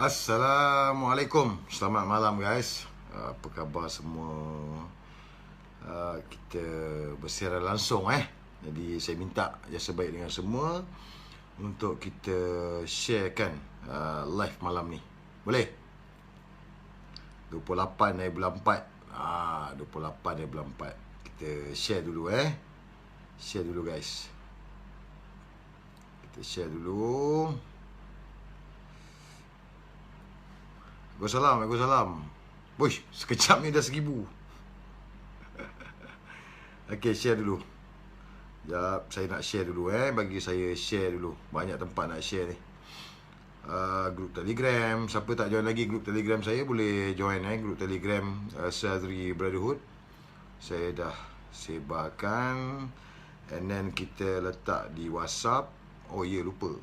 Assalamualaikum. Selamat malam guys. Apa khabar semua? Kita bersiaran langsung Jadi saya minta jasa baik dengan semua untuk kita sharekan live malam ni. Boleh? 28 hari bulan 4. 28 hari bulan 4. Kita share dulu Share dulu guys. Kita share dulu. Waalaikumsalam. Wuih, sekejap ni dah 1000. Okey, share dulu. Sekejap, saya nak share dulu Bagi saya share dulu. Banyak tempat nak share ni. Grup Telegram. Siapa tak join lagi grup Telegram saya, boleh join grup Telegram Syazri Brotherhood. Saya dah sebarkan. And then kita letak di WhatsApp. Oh ya, lupa.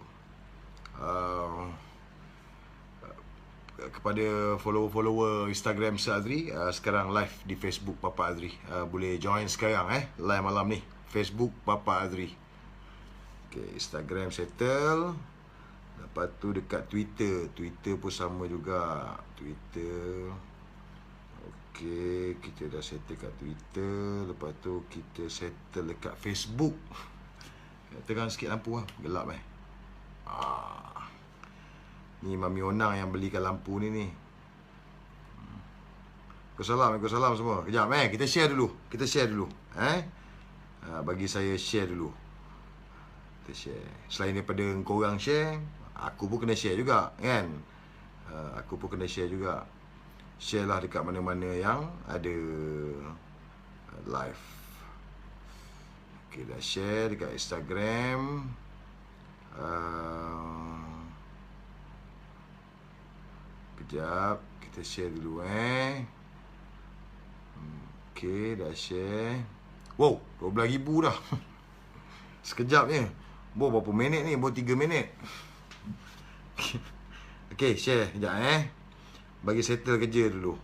Kepada follower-follower Instagram Syazri, sekarang live di Facebook Papa Azri. Boleh join sekarang live malam ni. Facebook Papa Azri. Okay, Instagram settle. Lepas tu dekat Twitter. Twitter pun sama juga. Twitter. Okay, kita dah settle kat Twitter. Lepas tu kita settle dekat Facebook. Terang sikit lampu gelap Ni Mami Onang yang belikan lampu ni. Waalaikumsalam semua. Kejap kita share dulu. Bagi saya share dulu. Kita share. Selain daripada korang share, aku pun kena share juga kan. Share lah dekat mana-mana yang ada live. Okay, dah share dekat Instagram. Kejap, kita share dulu Okay, dah share. Wow, 12,000 dah. Sekejap je. Berapa minit ni? 3 minit. Okay, share kejap Bagi settle kerja dulu.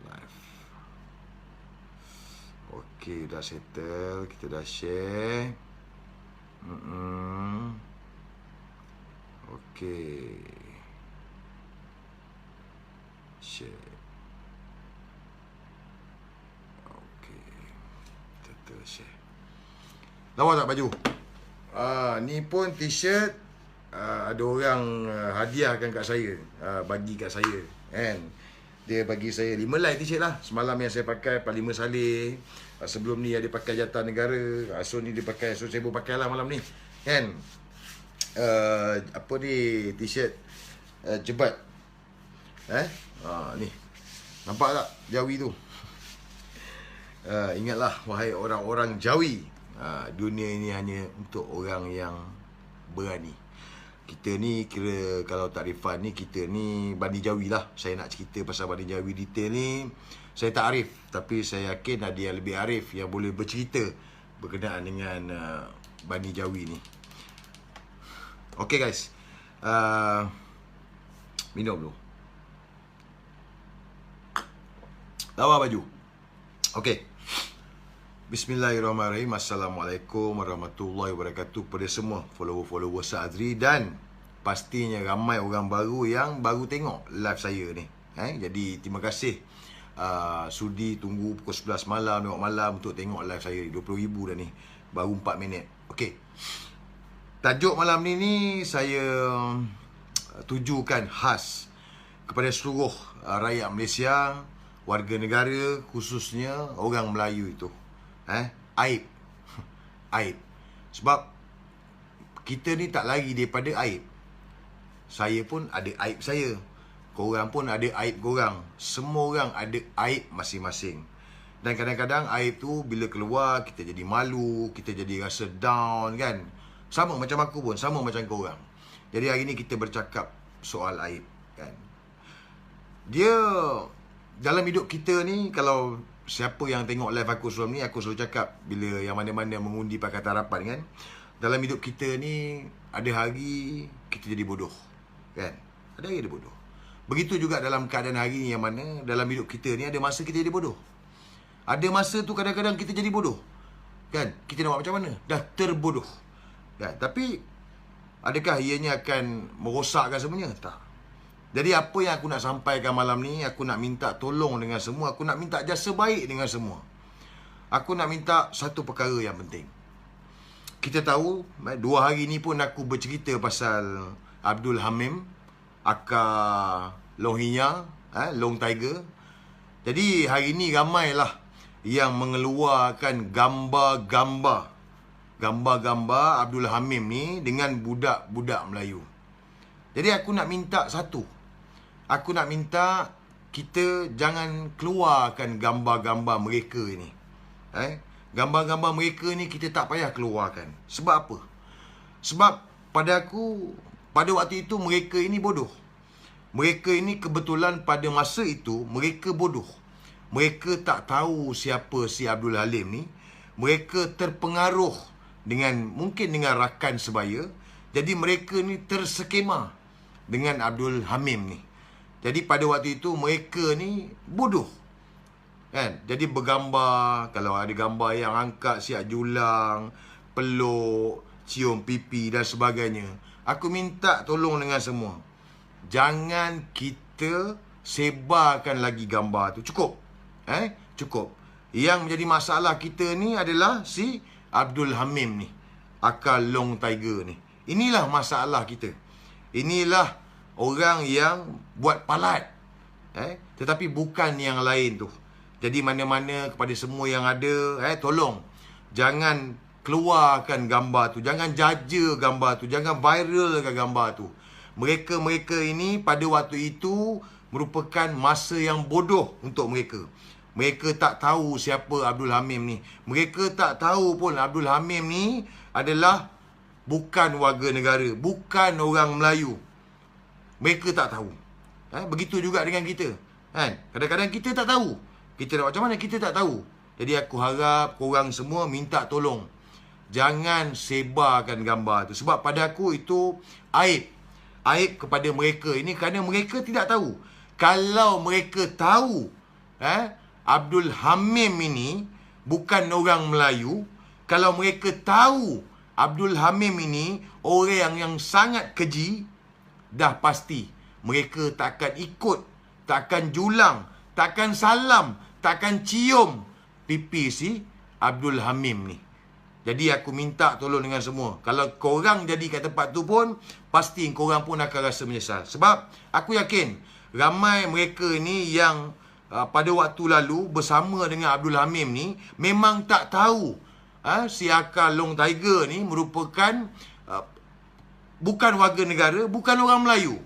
Live. Okay, dah settle. Kita dah share. Okay. Share. Okay. Kita share. Lawa tak baju? Ni pun t-shirt. Ada orang hadiahkan kat saya. Bagi kat saya kan. Dia bagi saya 5 helai t-shirt lah. Semalam yang saya pakai Parlimen Saleh. Sebelum ni ada pakai Jatah Negara. So ni dia pakai. So saya pun pakai lah malam ni kan. Apa ni, t-shirt Jebat. Ni nampak tak Jawi tu? Ingatlah wahai orang-orang Jawi, dunia ini hanya untuk orang yang berani. Kita ni kira kalau takrifan ni, kita ni Bani Jawi lah. Saya nak cerita pasal Bani Jawi detail ni, saya tak arif. Tapi saya yakin ada yang lebih arif yang boleh bercerita berkenaan dengan Bani Jawi ni. Okay guys, minum dulu. Lawa baju. Okay. Bismillahirrahmanirrahim. Assalamualaikum warahmatullahi wabarakatuh pada semua follower-follower Syazri. Dan pastinya ramai orang baru yang baru tengok live saya ni. Jadi terima kasih sudi tunggu pukul 11 malam, tengok malam untuk tengok live saya. 20,000 dah ni. Baru 4 minit. Okay. Tajuk malam ni saya tujukan khas kepada seluruh rakyat Malaysia, warga negara, khususnya orang Melayu itu. Aib. Aib. Sebab kita ni tak lari daripada aib. Saya pun ada aib saya. Korang pun ada aib korang. Semua orang ada aib masing-masing. Dan kadang-kadang aib tu bila keluar, kita jadi malu, kita jadi rasa down kan. Sama macam aku pun, sama macam korang. Jadi hari ni kita bercakap soal aib kan. Dia dalam hidup kita ni, kalau siapa yang tengok live aku sebelum ni, aku selalu cakap bila yang mana-mana mengundi Pakatan Harapan kan, dalam hidup kita ni ada hari kita jadi bodoh kan. Ada hari dia bodoh. Begitu juga dalam keadaan hari ni, yang mana dalam hidup kita ni ada masa kita jadi bodoh. Ada masa tu kadang-kadang kita jadi bodoh Kan? Kita nak buat macam mana? Dah terbodoh. Kan? Tapi adakah ianya akan merosakkan semuanya? Tak. Jadi apa yang aku nak sampaikan malam ni, aku nak minta tolong dengan semua, aku nak minta jasa baik dengan semua. Aku nak minta satu perkara yang penting. Kita tahu 2 hari ni pun aku bercerita pasal Abdul Hamim, akar Long Hinya, Long Tiger. Jadi hari ni ramailah yang mengeluarkan gambar-gambar Abdul Hamim ni dengan budak-budak Melayu. Jadi aku nak minta satu. Aku nak minta kita jangan keluarkan gambar-gambar mereka ini. Gambar-gambar mereka ni kita tak payah keluarkan. Sebab apa? Sebab pada aku, pada waktu itu mereka ini bodoh. Mereka ini kebetulan pada masa itu mereka bodoh. Mereka tak tahu siapa si Abdul Halim ni. Mereka terpengaruh mungkin dengan rakan sebaya. Jadi mereka ni terskema dengan Abdul Hamim ni. Jadi pada waktu itu mereka ni bodoh. Kan? Jadi bergambar, kalau ada gambar yang angkat siap julang, peluk, cium pipi dan sebagainya. Aku minta tolong dengan semua. Jangan kita sebarkan lagi gambar tu. Cukup. Cukup. Yang menjadi masalah kita ni adalah si Abdul Hamim ni, akar Long Tiger ni. Inilah masalah kita. Inilah orang yang buat palat. Tetapi bukan yang lain tu. Jadi mana-mana kepada semua yang ada, tolong jangan keluarkan gambar tu, jangan jaja gambar tu, jangan viralkan gambar tu. Mereka-mereka ini pada waktu itu merupakan masa yang bodoh untuk mereka. Mereka tak tahu siapa Abdul Hamim ni. Mereka tak tahu pun Abdul Hamim ni adalah bukan warga negara, bukan orang Melayu. Mereka tak tahu. Begitu juga dengan kita. Kadang-kadang kita tak tahu. Kita nak macam mana, kita tak tahu. Jadi aku harap korang semua minta tolong. Jangan sebarkan gambar tu. Sebab pada aku itu aib. Aib kepada mereka ini kerana mereka tidak tahu. Kalau mereka tahu Abdul Hamim ini bukan orang Melayu, kalau mereka tahu Abdul Hamim ini orang yang sangat keji, dah pasti mereka takkan ikut, takkan julang, takkan salam, takkan cium pipi si Abdul Hamim ni. Jadi aku minta tolong dengan semua. Kalau korang jadi kat tempat tu pun, pasti korang pun akan rasa menyesal. Sebab aku yakin ramai mereka ni yang pada waktu lalu bersama dengan Abdul Hamim ni memang tak tahu si akar Long Tiger ni merupakan bukan warga negara, bukan orang Melayu.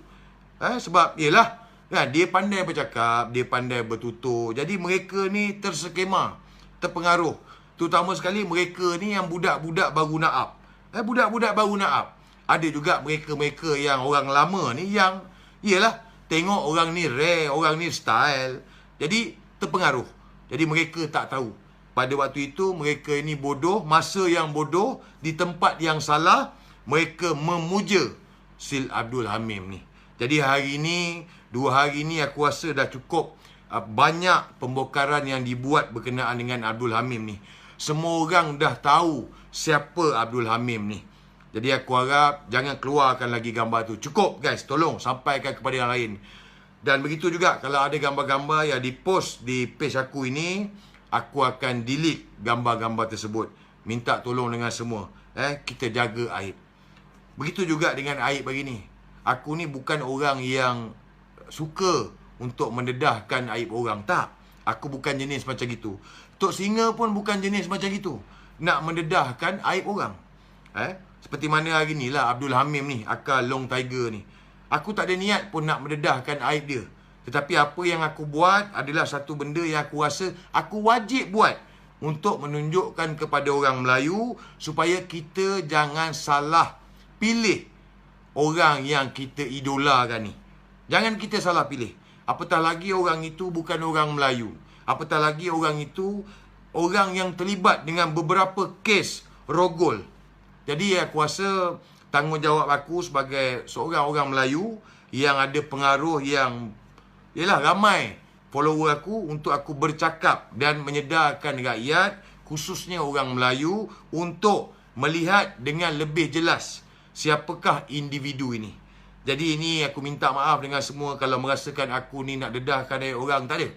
Sebab yelah, dia pandai bercakap, dia pandai bertutur. Jadi mereka ni terskema, terpengaruh. Terutama sekali mereka ni yang budak-budak baru naap. Budak-budak baru naap. Ada juga mereka-mereka yang orang lama ni yang yelah, tengok orang ni rare, orang ni style. Jadi terpengaruh. Jadi mereka tak tahu. Pada waktu itu mereka ini bodoh, masa yang bodoh, di tempat yang salah, mereka memuja Sil Abdul Hamim ni. Jadi hari ini, 2 hari ni aku rasa dah cukup banyak pembokaran yang dibuat berkenaan dengan Abdul Hamim ni. Semua orang dah tahu siapa Abdul Hamim ni. Jadi aku harap jangan keluarkan lagi gambar tu. Cukup guys, tolong sampaikan kepada yang lain. Dan begitu juga kalau ada gambar-gambar yang dipost di page aku ini, aku akan delete gambar-gambar tersebut. Minta tolong dengan semua. Kita jaga aib. Begitu juga dengan aib hari ni. Aku ni bukan orang yang suka untuk mendedahkan aib orang. Tak. Aku bukan jenis macam gitu. Tok Singa pun bukan jenis macam gitu. Nak mendedahkan aib orang. Seperti mana hari ni lah Abdul Hamim ni, akar Long Tiger ni. Aku tak ada niat pun nak mendedahkan aib dia. Tetapi apa yang aku buat adalah satu benda yang aku rasa aku wajib buat. Untuk menunjukkan kepada orang Melayu supaya kita jangan salah pilih orang yang kita idolakan ni. Jangan kita salah pilih. Apatah lagi orang itu bukan orang Melayu. Apatah lagi orang itu orang yang terlibat dengan beberapa kes rogol. Jadi aku rasa tanggungjawab aku sebagai seorang orang Melayu yang ada pengaruh yang ramai follower aku, untuk aku bercakap dan menyedarkan rakyat khususnya orang Melayu untuk melihat dengan lebih jelas siapakah individu ini. Jadi ini aku minta maaf dengan semua kalau merasakan aku ni nak dedahkan orang, tak ada.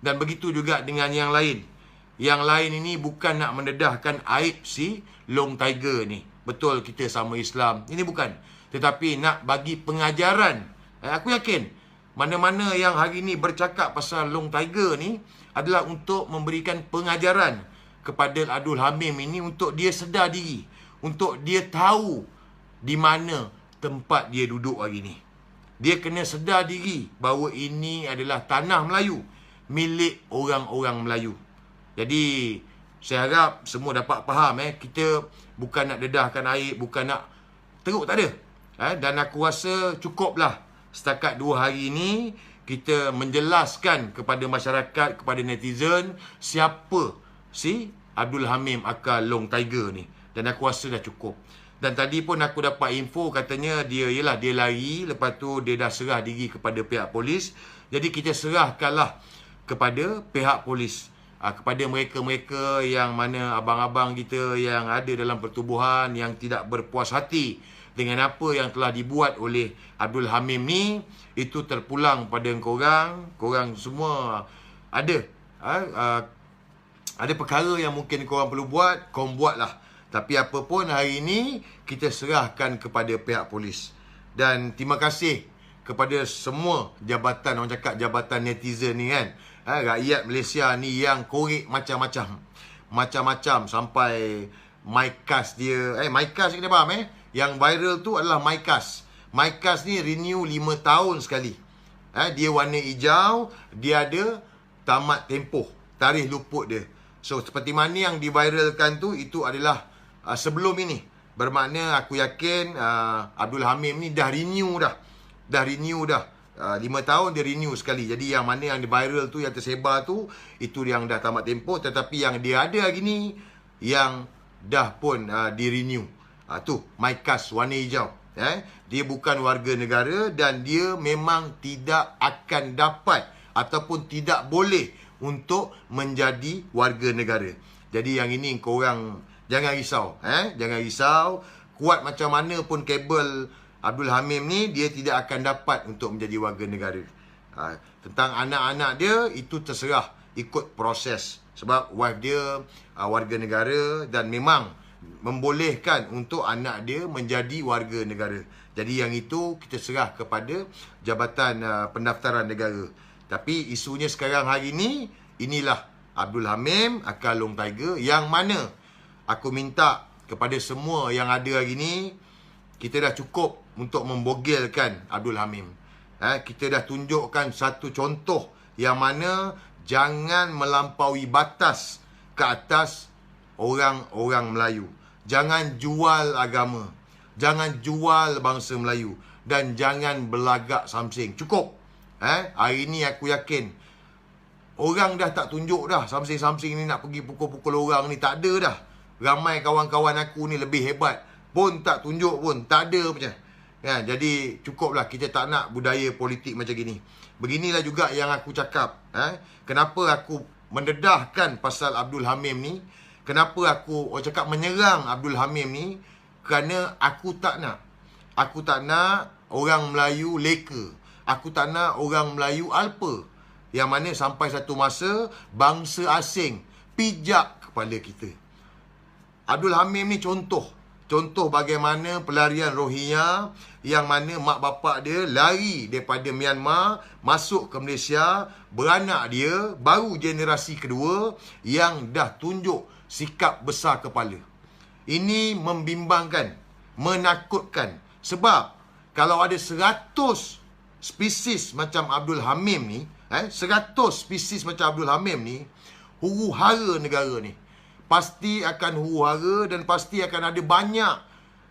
Dan begitu juga dengan yang lain. Yang lain ini bukan nak mendedahkan aib si Long Tiger ni. Betul kita sama Islam. Ini bukan. Tetapi nak bagi pengajaran. Aku yakin mana-mana yang hari ni bercakap pasal Long Tiger ni adalah untuk memberikan pengajaran kepada Abdul Hamim ini untuk dia sedar diri. Untuk dia tahu di mana tempat dia duduk hari ni. Dia kena sedar diri bahawa ini adalah tanah Melayu, milik orang-orang Melayu. Jadi saya harap semua dapat faham. Kita bukan nak dedahkan aib, bukan nak teruk, tak ada. Dan aku rasa cukuplah setakat 2 hari ini kita menjelaskan kepada masyarakat, kepada netizen siapa si Abdul Hamim aka Long Tiger ni. Dan aku rasa dah cukup. Dan tadi pun aku dapat info katanya dia lari, lepas tu dia dah serah diri kepada pihak polis. Jadi kita serahkanlah kepada pihak polis, kepada mereka-mereka yang mana abang-abang kita yang ada dalam pertubuhan yang tidak berpuas hati dengan apa yang telah dibuat oleh Abdul Hamim ni. Itu terpulang pada korang semua ada perkara yang mungkin korang perlu buat, korang buatlah. Tapi apa pun hari ini kita serahkan kepada pihak polis. Dan terima kasih kepada semua jabatan, orang cakap jabatan netizen ni kan. Rakyat Malaysia ni yang korek macam-macam. Macam-macam sampai MyCas dia. MyCas ni kita faham Yang viral tu adalah MyCas. MyCas ni renew 5 tahun sekali. Dia warna hijau, dia ada tamat tempoh, tarikh luput dia. So seperti mana yang diviralkan tu, itu adalah sebelum ini. Bermakna aku yakin Abdul Hamim ni dah renew dah. 5 tahun dia renew sekali. Jadi yang mana yang viral tu, yang tersebar tu, itu yang dah tamat tempoh. Tetapi yang dia ada hari ni, yang dah pun di-renew. Tu MyCas warna hijau. Dia bukan warga negara dan dia memang tidak akan dapat ataupun tidak boleh untuk menjadi warga negara. Jadi yang ini korang jangan risau. Jangan risau. Kuat macam mana pun kabel Abdul Hamim ni, dia tidak akan dapat untuk menjadi warga negara. Tentang anak-anak dia, itu terserah ikut proses. Sebab wife dia warga negara dan memang membolehkan untuk anak dia menjadi warga negara. Jadi yang itu kita serah kepada Jabatan Pendaftaran Negara. Tapi isunya sekarang hari ini, inilah Abdul Hamim aka Long Tiger, yang mana aku minta kepada semua yang ada hari ini, kita dah cukup untuk membogilkan Abdul Hamim. Kita dah tunjukkan satu contoh yang mana jangan melampaui batas ke atas orang-orang Melayu. Jangan jual agama, jangan jual bangsa Melayu, dan jangan belagak samsing. Cukup. Hari ini aku yakin orang dah tak tunjuk dah samsing-samsing ni nak pergi pukul-pukul orang ni. Tak ada dah. Ramai kawan-kawan aku ni lebih hebat pun tak tunjuk pun, tak ada macam. Jadi cukuplah, kita tak nak budaya politik macam gini. Beginilah juga yang aku cakap. Kenapa aku mendedahkan pasal Abdul Hamim ni? Kenapa aku cakap menyerang Abdul Hamim ni? Kerana aku tak nak orang Melayu leka. Aku tak nak orang Melayu alpa. Yang mana sampai satu masa bangsa asing pijak kepala kita. Abdul Hamim ni contoh bagaimana pelarian Rohingya, yang mana mak bapak dia lari daripada Myanmar masuk ke Malaysia. Beranak dia baru generasi kedua yang dah tunjuk sikap besar kepala. Ini membimbangkan, menakutkan. Sebab kalau ada 100 spesies macam Abdul Hamim ni, 100 spesies macam Abdul Hamim ni, huru-hara negara ni. Pasti akan huru-hara dan pasti akan ada banyak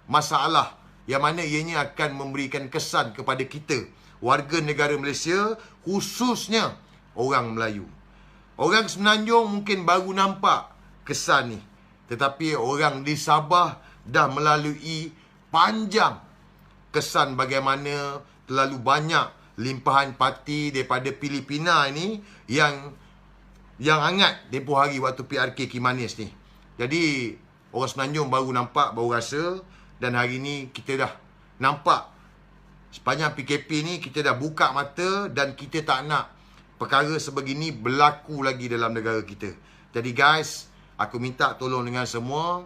masalah yang mana ianya akan memberikan kesan kepada kita, warga negara Malaysia, khususnya orang Melayu. Orang Semenanjung mungkin baru nampak kesan ni, tetapi orang di Sabah dah melalui panjang kesan bagaimana terlalu banyak limpahan parti daripada Filipina ini yang hangat tempoh hari waktu PRK Kimanis ni. Jadi orang Semenanjung baru nampak, baru rasa, dan hari ni kita dah nampak sepanjang PKP ni kita dah buka mata dan kita tak nak perkara sebegini berlaku lagi dalam negara kita. Jadi guys, aku minta tolong dengan semua,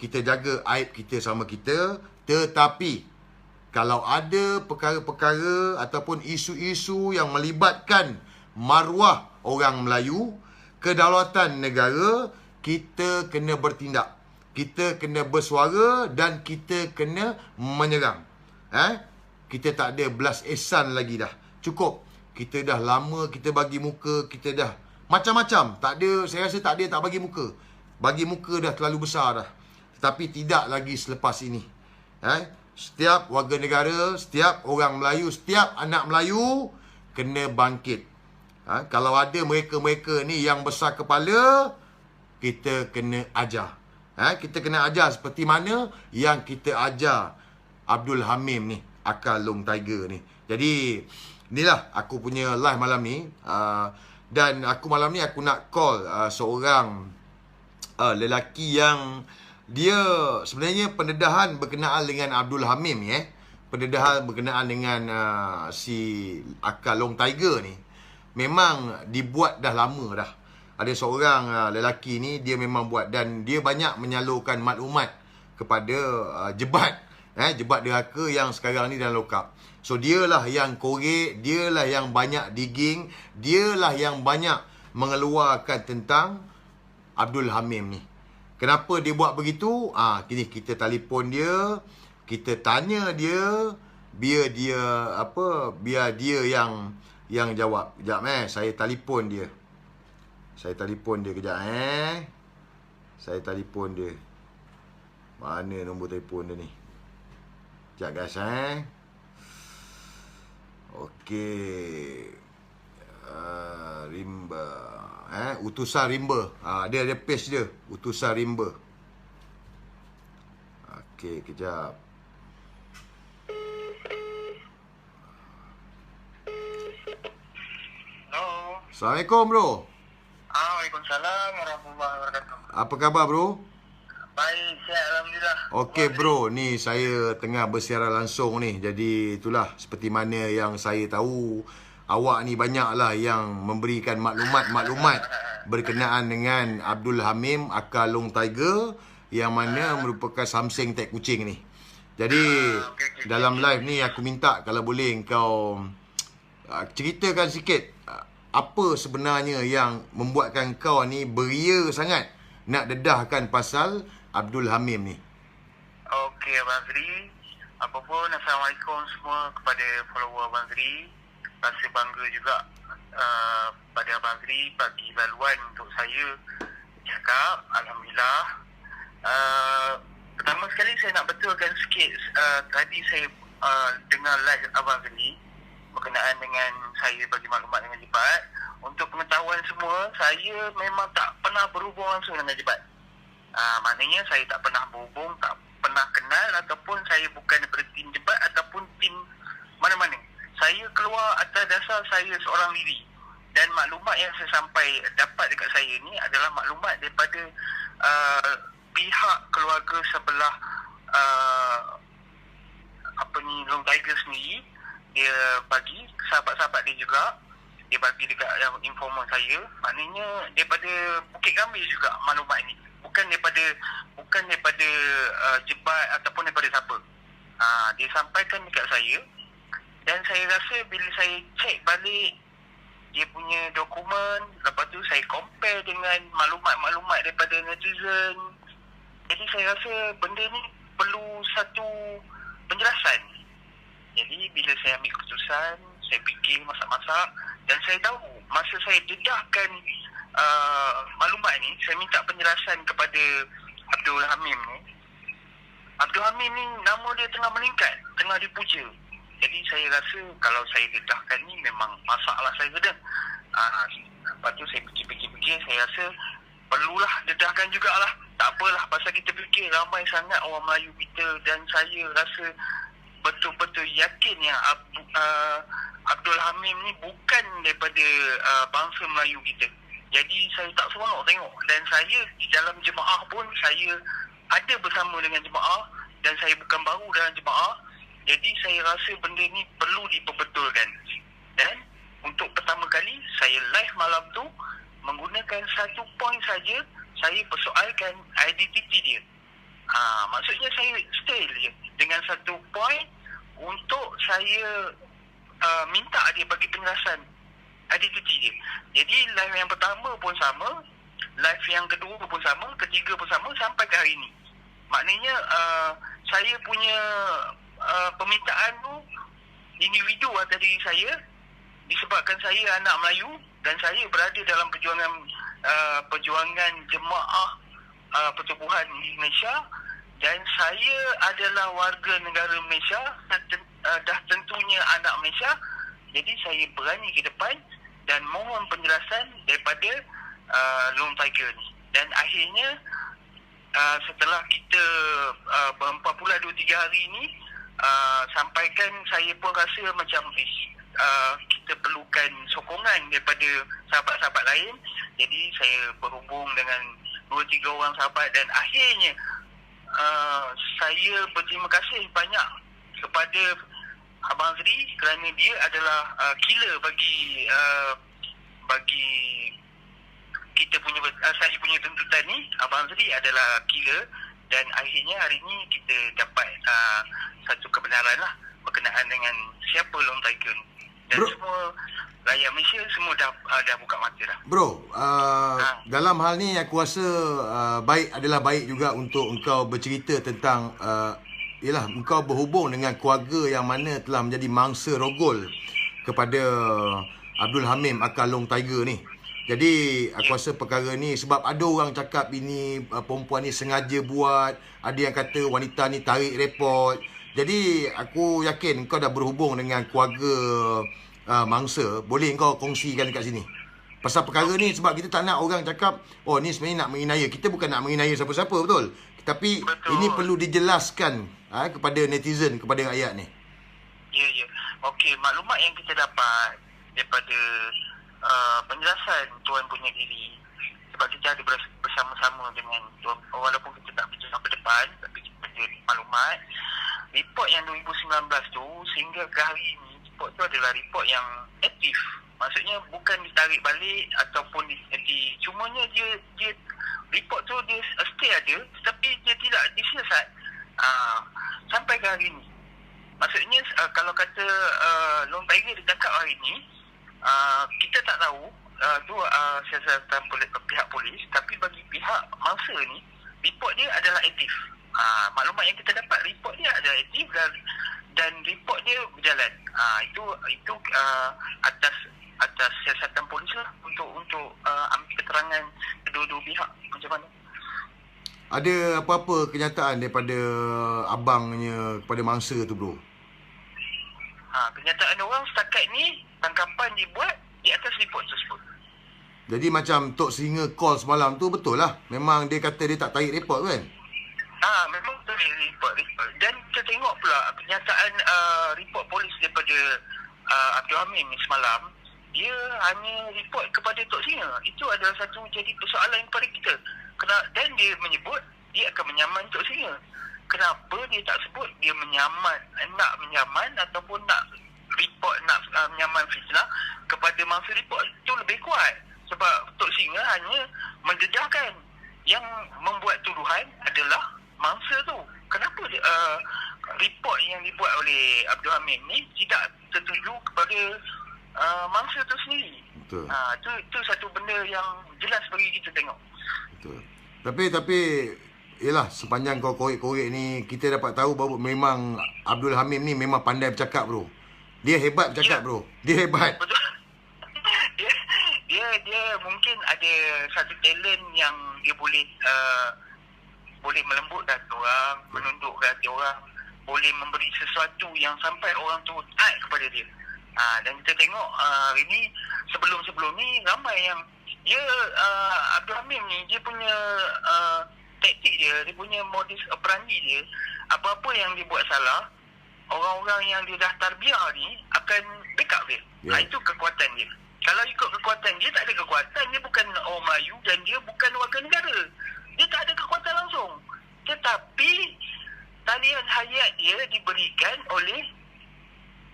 kita jaga aib kita sama kita. Tetapi kalau ada perkara-perkara ataupun isu-isu yang melibatkan maruah orang Melayu, kedaulatan negara, kita kena bertindak. Kita kena bersuara dan kita kena menyerang. Kita tak ada belas ehsan lagi dah. Cukup. Kita dah lama kita bagi muka, kita dah macam-macam. Tak ada, saya rasa tak ada tak bagi muka. Bagi muka dah terlalu besar dah. Tetapi tidak lagi selepas ini. Setiap warga negara, setiap orang Melayu, setiap anak Melayu kena bangkit. Kalau ada mereka-mereka ni yang besar kepala, kita kena ajar. Kita kena ajar seperti mana yang kita ajar Abdul Hamim ni, akal long tiger ni. Jadi inilah aku punya live malam ni. Dan aku malam ni aku nak call seorang lelaki yang dia sebenarnya pendedahan berkenaan dengan Abdul Hamim ni. Pendedahan berkenaan dengan si akal long tiger ni memang dibuat dah lama dah. Ada seorang lelaki ni dia memang buat, dan dia banyak menyalurkan maklumat kepada jebat jebat derhaka yang sekarang ni dalam lokap. So dialah yang korek, dialah yang banyak digging, dialah yang banyak mengeluarkan tentang Abdul Hamim ni. Kenapa dia buat begitu? Kini kita telefon dia, kita tanya dia, biar dia yang jawab. Kejap saya telefon dia. Saya telefon dia kejap Saya telefon dia. Mana nombor telefon dia ni? Sekejap guys Okey. Rimba. Utusan Rimba. Dia ada page dia. Utusan Rimba. Okey, kejap. Hello. Assalamualaikum bro. Waalaikumsalam warahmatullahi wabarakatuh. Apa khabar bro? Baik, sihat alhamdulillah. Okey bro, ni saya tengah bersiaran langsung ni. Jadi itulah seperti mana yang saya tahu, awak ni banyaklah yang memberikan maklumat-maklumat berkenaan dengan Abdul Hamim akal long tiger yang mana merupakan Samsung tek kucing ni. Jadi dalam live ni aku minta kalau boleh kau ceritakan sikit apa sebenarnya yang membuatkan kau ni beria sangat nak dedahkan pasal Abdul Hamim ni. Okey Abang Zri. Apa pun, Assalamualaikum semua kepada follower Abang Zri. Rasa bangga juga pada Abang Zri bagi laluan untuk saya cakap. Alhamdulillah. Pertama sekali saya nak betulkan sikit. Tadi saya dengar live Abang Zri berkenaan dengan saya bagi maklumat dengan Jebat. Untuk pengetahuan semua, saya memang tak pernah berhubung langsung dengan Jebat. Maknanya saya tak pernah berhubung, tak pernah kenal, ataupun saya bukan daripada tim Jebat ataupun tim mana-mana. Saya keluar atas dasar saya seorang diri. Dan maklumat yang saya sampai dapat dekat saya ni adalah maklumat daripada pihak keluarga sebelah Long Tiger sendiri. Dia bagi sahabat-sahabat dia juga, dia bagi dekat yang informan saya. Maknanya daripada Bukit Gambir juga maklumat ni, bukan daripada Jebat ataupun daripada siapa. Dia sampaikan dekat saya. Dan saya rasa bila saya cek balik dia punya dokumen, lepas tu saya compare dengan maklumat-maklumat daripada netizen, jadi saya rasa benda ni perlu satu penjelasan. Jadi bila saya ambil keputusan, saya fikir masak-masak, dan saya tahu masa saya dedahkan maklumat ni, saya minta penjelasan kepada Abdul Hamim ni. Abdul Hamim ni nama dia tengah meningkat, tengah dipuja. Jadi saya rasa kalau saya dedahkan ni memang masalah saya sedang. Lepas tu saya fikir-fikir, saya rasa perlulah dedahkan jugalah. Tak apalah, pasal kita fikir ramai sangat orang Melayu kita, dan saya rasa betul-betul yakin yang Abdul Hamim ni bukan daripada bangsa Melayu kita. Jadi saya tak seronok tengok. Dan saya di dalam jemaah pun saya ada bersama dengan jemaah dan saya bukan baru dalam jemaah. Jadi saya rasa benda ni perlu diperbetulkan. Dan untuk pertama kali saya live malam tu menggunakan satu point saja, saya persoalkan identiti dia. Maksudnya saya stay je dengan satu point untuk saya minta dia bagi penjelasan identiti dia. Jadi live yang pertama pun sama, live yang kedua pun sama, ketiga pun sama sampai ke hari ini. Maknanya saya punya permintaan tu individu atas diri saya disebabkan saya anak Melayu dan saya berada dalam perjuangan jemaah pertubuhan di Malaysia dan saya adalah warga negara Malaysia dah tentunya anak Malaysia. Jadi saya berani ke depan dan mohon penjelasan daripada Lone Tiger ni. Dan akhirnya setelah kita berapa pula 2-3 hari ni sampaikan, saya pun rasa macam kita perlukan sokongan daripada sahabat-sahabat lain. Jadi saya berhubung dengan 2-3 orang sahabat dan akhirnya saya berterima kasih banyak kepada Abang Azri kerana dia adalah killer bagi kita punya saya punya tuntutan ni. Abang Azri adalah killer dan akhirnya hari ni kita dapat satu kebenaran lah berkenaan dengan siapa Lone Tiger ni. Dan semua rakyat Malaysia semua dah buka mata dah. Bro, dalam hal ni aku rasa adalah baik juga untuk engkau bercerita tentang ialah engkau berhubung dengan keluarga yang mana telah menjadi mangsa rogol kepada Abdul Hamim akal Lone Tiger ni. Jadi aku rasa perkara ni sebab ada orang cakap ini perempuan ni sengaja buat, ada yang kata wanita ni tarik report. Jadi aku yakin kau dah berhubung dengan keluarga mangsa. Boleh kau kongsikan dekat sini pasal perkara ni, sebab kita tak nak orang cakap oh ni sebenarnya nak menginaya. Kita bukan nak menginaya siapa-siapa, betul? Tapi ini perlu dijelaskan kepada netizen, kepada rakyat ni. Ya. Okey, maklumat yang kita dapat daripada penjelasan tuan punya diri, sebab kita ada bersama-sama dengan tuan, walaupun kita tak berjumpa ke depan, tapi kita ada maklumat. Report yang 2019 tu sehingga ke hari ini, report tu adalah report yang aktif. Maksudnya bukan ditarik balik ataupun cumanya dia report tu dia stay ada, tetapi dia tidak disiasat sampai ke hari ini. Maksudnya kalau kata Lone Tiger dia cakap hari ini, kita tak tahu tu siasatan pihak polis, tapi bagi pihak mangsa ni report dia adalah aktif. Maklumat yang kita dapat, report dia adalah aktif dan report dia berjalan. Itu atas siasatan polis lah untuk ambil keterangan kedua-dua pihak macam mana. Ada apa-apa kenyataan daripada abangnya kepada mangsa tu, bro? Kenyataan orang setakat ni, tangkapan dibuat di atas report tersebut. Jadi macam Tok Singa call semalam tu betul lah. Memang dia kata dia tak tarik report kan? Memang betul report. Dan kita tengok pula kenyataan report polis daripada Abdul Hamim semalam. Dia hanya report kepada Tok Singa. Itu adalah satu jadi persoalan kepada kita. Dan dia menyebut dia akan menyaman Tok Singa. Kenapa dia tak sebut dia nak menyaman ataupun nak report, nak menyaman fitnah kepada mangsa report? Itu lebih kuat. Sebab Tok Singa hanya mendedahkan. Yang membuat tuduhan adalah mangsa tu. Kenapa report yang dibuat oleh Abdul Hamim ni tidak tertuju kepada mangsa tu sendiri? Betul. Itu satu benda yang jelas bagi kita tengok. Betul. Tapi yalah, sepanjang kau korek-korek ni, kita dapat tahu bahawa memang Abdul Hamim ni memang pandai bercakap, bro. Dia hebat bercakap, bro. Dia hebat. Betul. Dia mungkin ada satu talent yang dia boleh melembutkan orang, menundukkan orang, boleh memberi sesuatu yang sampai orang tu taat kepada dia. Dan kita tengok hari ni, sebelum ni ramai yang dia Abdul Hamim ni, dia punya taktik dia punya modus operandi dia, apa-apa yang dia buat salah, orang-orang yang dia dah tarbiyah ni akan backup dia. Itu kekuatan dia. Kalau ikut kekuatan, dia tak ada kekuatan. Dia bukan orang Melayu dan dia bukan warga negara. Dia tak ada kekuatan langsung. Tetapi talian hayat dia diberikan oleh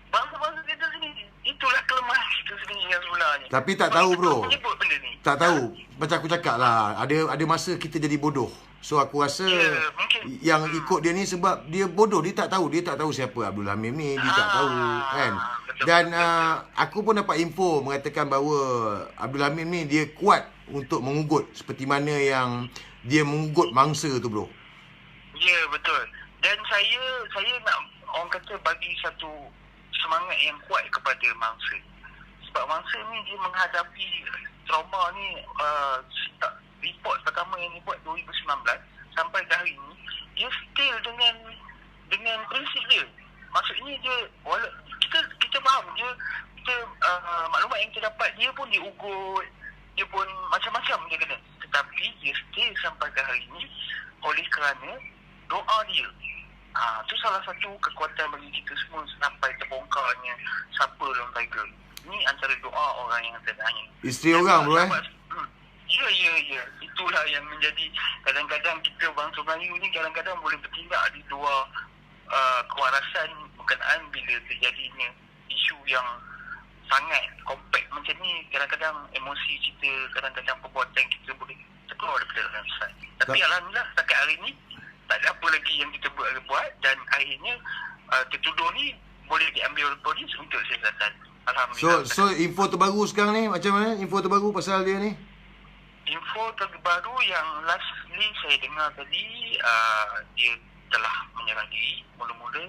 bangsa-bangsa kita sendiri. Itulah kelemahan kita sendiri yang sebenarnya. Tapi tak tahu bro. Menyebut benda ni. Tak tahu. Macam aku cakap lah, ada masa kita jadi bodoh. So aku rasa yang ikut dia ni sebab dia bodoh, dia tak tahu siapa Abdul Hamim ni, dia tak tahu kan. Dan aku pun dapat info mengatakan bahawa Abdul Hamim ni dia kuat untuk mengugut seperti mana yang dia mengugut mangsa tu bro. Ya, betul. Dan saya nak orang kata bagi satu semangat yang kuat kepada mangsa. Sebab mangsa ni dia menghadapi trauma ni, report pertama yang dibuat 2019 sampai ke hari ni, dia still dengan prinsip dia. Maksudnya dia, kita faham dia, maklumat yang kita dapat, dia pun diugut, dia pun macam-macam dia kena. Tetapi dia still sampai ke hari ni oleh kerana doa dia. Itu salah satu kekuatan bagi kita semua sampai terbongkarnya siapa Long Tiger. Ini antara doa orang yang terdahulu. Isteri orang bro Ya. Itulah yang menjadi kadang-kadang kita bangsa Melayu ni kadang-kadang boleh bertindak di luar kewarasan berkenaan bila terjadinya isu yang sangat kompleks macam ni. Kadang-kadang emosi kita, kadang-kadang perbuatan kita boleh terkeluar daripada dalam sat. Tapi alhamdulillah setakat hari ni tak ada apa lagi yang kita buat dan akhirnya tertuduh ni boleh diambil oleh polis untuk siasatan. Alhamdulillah. So info terbaru sekarang ni macam mana? Info terbaru pasal dia ni? Info terbaru yang lastly saya dengar tadi, dia telah menyerah diri. Mula-mula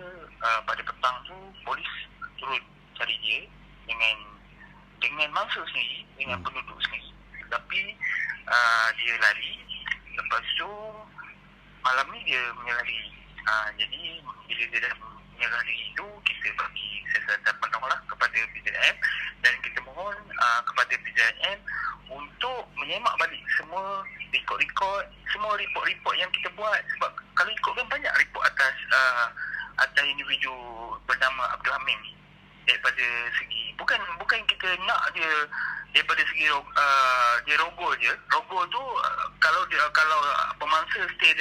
pada petang tu polis turun cari dia dengan mangsa sendiri, dengan penduduk sendiri. Tapi dia lari. Lepas tu malam ni dia menyerah diri. Jadi bila dia dah menyerah diri tu, kita bagi siasatan penuh kepada PJM dan kita mohon kepada PJM untuk menyemak balik semua report yang kita buat. Sebab kalau ikutkan banyak report atas individu bernama Abdul Hamim ni. Daripada segi bukan kita nak dia daripada segi dia rogol je. Rogol tu kalau pemangsa stay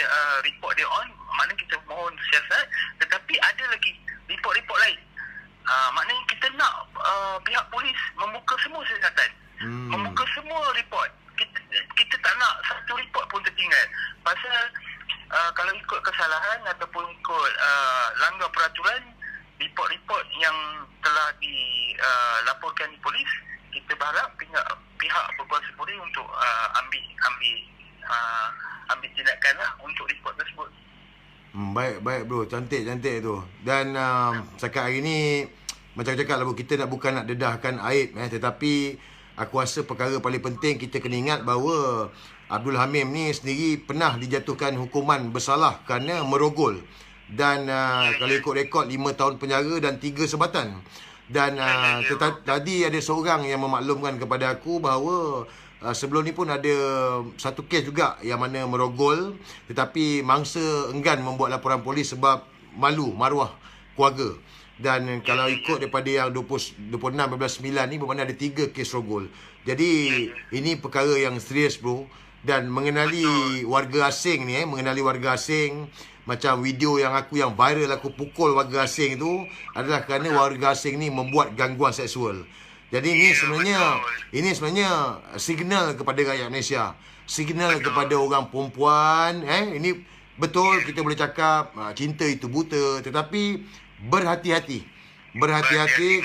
report dia on, maknanya kita mohon siasat. Tetapi ada lagi report-report lain. Maknanya kita nak pihak polis membuka semua siasatan. Membuka semua report. Kita tak nak satu report pun tertinggal. Pasal kalau ikut kesalahan ataupun ikut langgar peraturan, report-report yang telah dilaporkan di polis, kita berharap pihak berkuasa polis untuk ambil tindakan lah untuk report tersebut. Baik bro, cantik tu. Dan setakat hari ni macam cakap lah bro, kita bukan nak dedahkan aib tetapi aku rasa perkara paling penting kita kena ingat bahawa Abdul Hamim ni sendiri pernah dijatuhkan hukuman bersalah kerana merogol. Dan kalau ikut rekod 5 tahun penjara dan 3 sebatan. Dan tadi ada seorang yang memaklumkan kepada aku bahawa sebelum ni pun ada satu kes juga yang mana merogol, tetapi mangsa enggan membuat laporan polis sebab malu maruah keluarga. Dan kalau ikut daripada yang 26/9 ni bermakna ada 3 kes rogol. Jadi ini perkara yang serius bro. Dan mengenali warga asing ni mengenali warga asing, macam video yang viral aku pukul warga asing tu adalah kerana warga asing ni membuat gangguan seksual. Jadi ini sebenarnya signal kepada rakyat Malaysia, signal kepada orang perempuan. Ini betul kita boleh cakap cinta itu buta, tetapi berhati-hati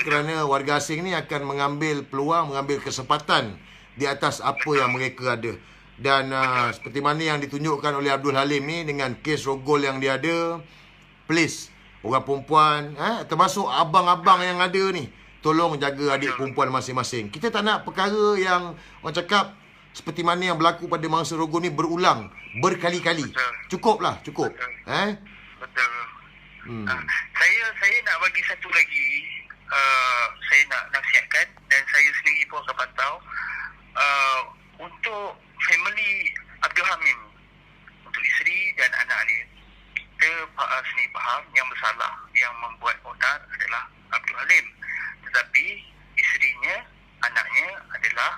kerana warga asing ni akan mengambil peluang, mengambil kesempatan di atas apa yang mereka ada. Dan seperti mana yang ditunjukkan oleh Abdul Halim ni dengan kes rogol yang dia ada, please orang perempuan termasuk abang-abang yang ada ni, tolong jaga adik perempuan masing-masing. Kita tak nak perkara yang orang cakap seperti mana yang berlaku pada mangsa rogol ni berulang berkali-kali. Cukup. Betul. Saya nak bagi satu lagi, saya nak nasihatkan dan saya sendiri pun akan pantau untuk family Abdul Hamim, untuk isteri dan anak dia. Kita sendiri faham yang bersalah, yang membuat onar adalah Abdul Halim. Tetapi isterinya, anaknya adalah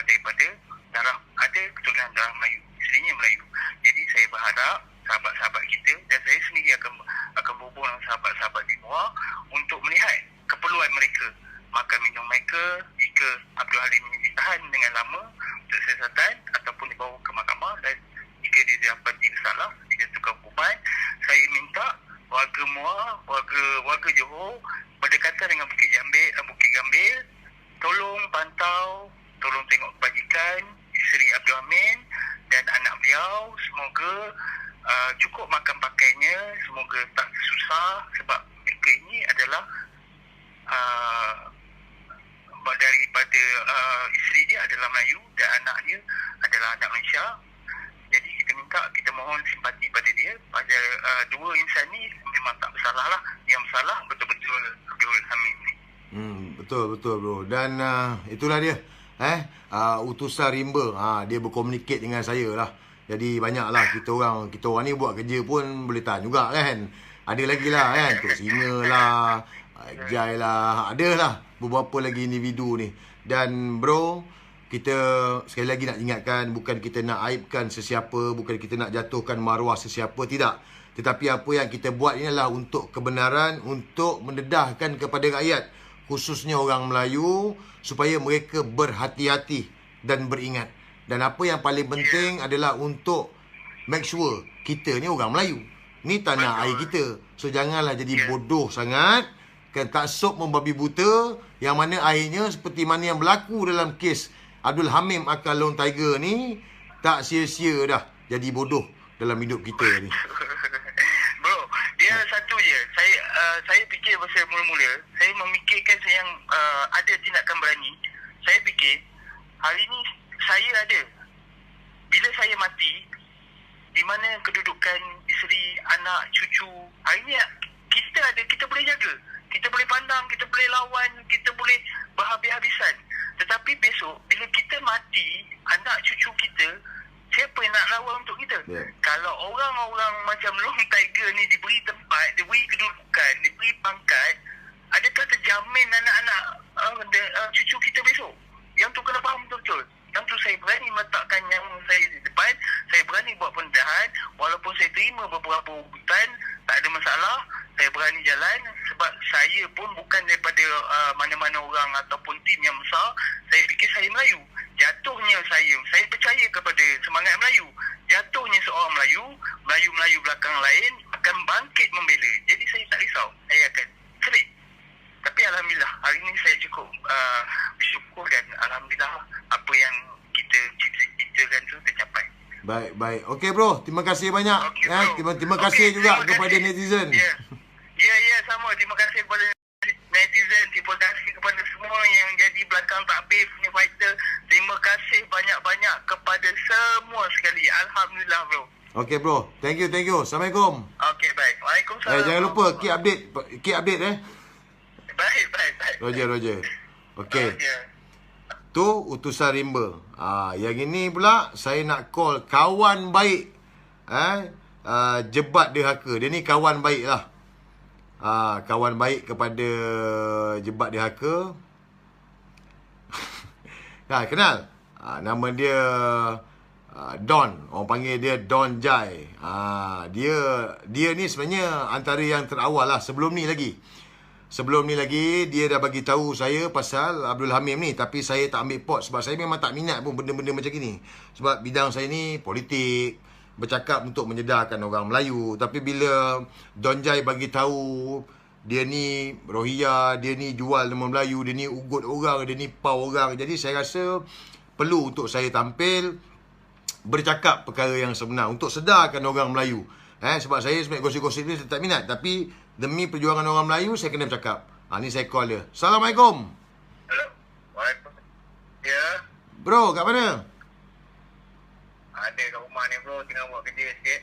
daripada darah, ada keturunan darah Melayu, isterinya Melayu. Jadi saya berharap sahabat-sahabat kita dan saya sendiri akan berhubung dengan sahabat-sahabat di luar untuk melihat keperluan mereka, makan minum mereka. Jika Abdul Halim ini ditahan dengan lama untuk siasatan ataupun dibawa ke mahkamah, dan jika dia dapati bersalah, dijatuhkan hukuman, saya minta warga Muar, warga Johor berdekatan dengan Bukit Gambir, tolong pantau, tolong tengok kebajikan isteri Abdul Hamid dan anak beliau. Semoga cukup makan pakainya, semoga tak susah, sebab mereka ini adalah daripada isteri dia adalah Melayu dan anak dia adalah anak Malaysia. Jadi kita mohon simpati pada dia, pada dua insan ni memang tak bersalah lah. Yang bersalah betul-betul Abdul Hamid ni. Betul bro. Dan itulah dia utusan rimba. Dia berkomunikate dengan saya lah. Jadi banyaklah kita orang ni buat kerja pun boleh tahan juga kan. Ada lagi lah kan, Tok Singa lah, Jai lah, ada lah beberapa lagi individu ni. Dan bro, kita sekali lagi nak ingatkan, bukan kita nak aibkan sesiapa, bukan kita nak jatuhkan maruah sesiapa, tidak. Tetapi apa yang kita buat ini adalah untuk kebenaran, untuk mendedahkan kepada rakyat, khususnya orang Melayu, supaya mereka berhati-hati dan beringat. Dan apa yang paling penting adalah untuk make sure kita ni orang Melayu. Ni tanah air kita. So janganlah jadi bodoh sangat, kan, taksub membabi buta, yang mana akhirnya seperti mana yang berlaku dalam kes Abdul Hamid Akal Lone Tiger ni, tak sia-sia dah jadi bodoh dalam hidup kita ni. Bro, dia satu je. Saya fikir pasal mula-mula, saya memikirkan yang ada tindakan berani. Saya fikir hari ni saya ada, bila saya mati, di mana kedudukan isteri, anak, cucu, hari ni kita boleh jaga, kita boleh pandang, kita boleh lawan, kita boleh berhabis-habisan. Tetapi besok bila kita mati, anak cucu kita, siapa yang nak lawan untuk kita? Kalau orang-orang macam Lone Tiger ni diberi tempat, diberi kedudukan, diberi pangkat, adakah terjamin anak-anak cucu kita besok? Yang tu kena faham betul-betul. Yang tu saya berani meletakkan yang saya di depan. Saya berani buat pendedahan. Walaupun saya terima beberapa ugutan, tak ada masalah. Saya berani jalan. Sebab saya pun bukan daripada mana-mana orang ataupun tim yang besar. Saya fikir saya Melayu. Jatuhnya saya percaya kepada semangat Melayu. Jatuhnya seorang Melayu belakang lain akan bangkit membela. Jadi saya tak risau. Saya akan serik. Tapi alhamdulillah, hari ini saya cukup bersyukur dan alhamdulillah apa yang kita cita-citakan tu tercapai. Baik. Okey bro, terima kasih banyak. Terima kasih juga kepada netizen. Ya, sama. Terima kasih kepada netizen. Terima kasih kepada semua yang jadi belakang takbir punya fighter. Terima kasih banyak-banyak kepada semua sekali. Alhamdulillah bro. Okey bro, thank you. Assalamualaikum. Okey, baik. Waalaikumsalam. Jangan lupa keep update Baik. Roger. Okey. Tu utusan rimba. Yang ini pula saya nak call kawan baik. Jebat Derhaka. Dia ni kawan baik lah. Kawan baik kepada Jebat Derhaka. Kenal? Nama dia Don. Orang panggil dia Don Jai. Dia ni sebenarnya antara yang terawal lah sebelum ni lagi. Dia dah bagi tahu saya pasal Abdul Hamid ni, tapi saya tak ambil pot sebab saya memang tak minat pun benda-benda macam gini. Sebab bidang saya ni politik, bercakap untuk menyedarkan orang Melayu. Tapi bila Don Jai bagi tahu dia ni Rohiyah, dia ni jual nama Melayu, dia ni ugut orang, dia ni pau orang, jadi saya rasa perlu untuk saya tampil bercakap perkara yang sebenar untuk sedarkan orang Melayu. Sebab saya sebenarnya gosip-gosip ni saya tak minat, tapi demi perjuangan orang Melayu saya kena bercakap. Ni saya call dia. Assalamualaikum. Hello. Waalaikumsalam. Ya. Bro, kat mana? Ada kat rumah ni bro, tengah buat kerja sikit.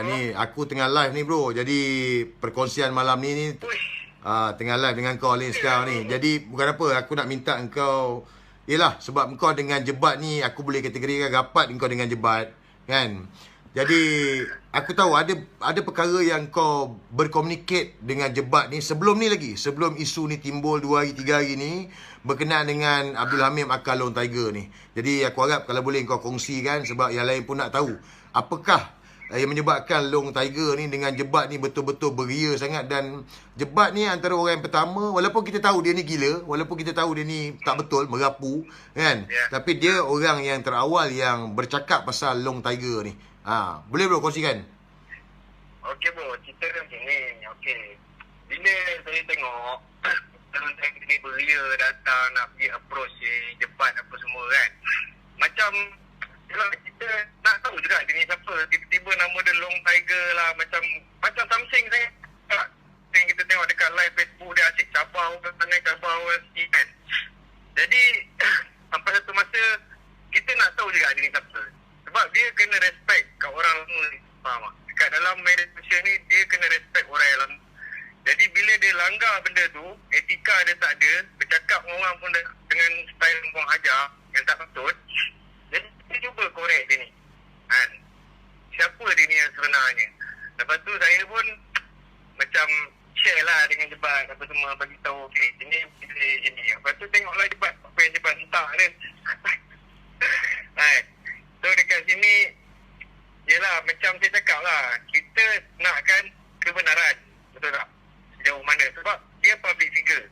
Ni aku tengah live ni bro. Jadi perkongsian malam ni tengah live dengan kau ni sekarang ni. Jadi bukan apa, aku nak minta engkau, yelah sebab engkau dengan Jebat ni aku boleh kategorikan rapat engkau dengan Jebat, kan? Jadi aku tahu ada perkara yang kau berkomunikate dengan Jebat ni sebelum ni lagi. Sebelum isu ni timbul 2 hari 3 hari ni berkenaan dengan Abdul Hamim Akal Long Tiger ni. Jadi aku harap kalau boleh kau kongsikan sebab yang lain pun nak tahu. Apakah yang menyebabkan Long Tiger ni dengan Jebat ni betul-betul beria sangat. Dan Jebat ni antara orang yang pertama, walaupun kita tahu dia ni gila, walaupun kita tahu dia ni tak betul, merapu kan, tapi dia orang yang terawal yang bercakap pasal Long Tiger ni. Boleh bro kongsikan? Okey bro, cerita dia macam ni. Okey, bila saya tengok Long Tiger ni beria datang nak pergi approach si Jebat apa semua kan, macam yalah, kita nak tahu juga dia ni siapa. Tiba-tiba nama dia Long Tiger lah. Macam something saya kita tengok dekat live Facebook dia asyik cabar orang tangan, cabar orang sikit kan. Jadi sampai satu masa kita nak tahu juga dia ni siapa. Sebab dia kena respect kat orang lama ni. Faham tak? Dekat dalam media sosial ni dia kena respect orang yang lama. Jadi bila dia langgar benda tu, etika dia tak ada, bercakap dengan orang pun dengan style buang ajar yang tak betul. Jadi kita cuba korek dia ni kan, siapa dia ni yang sebenarnya. Lepas tu saya pun macam share lah dengan Jebat apa semua, bagi tahu okey ini. Lepas tu tengoklah Jebat apa yang Jebat minta ni. Right. So dekat sini yelah macam saya cakap lah, kita nakkan kebenaran, betul tak? Sejauh mana, sebab dia public figure,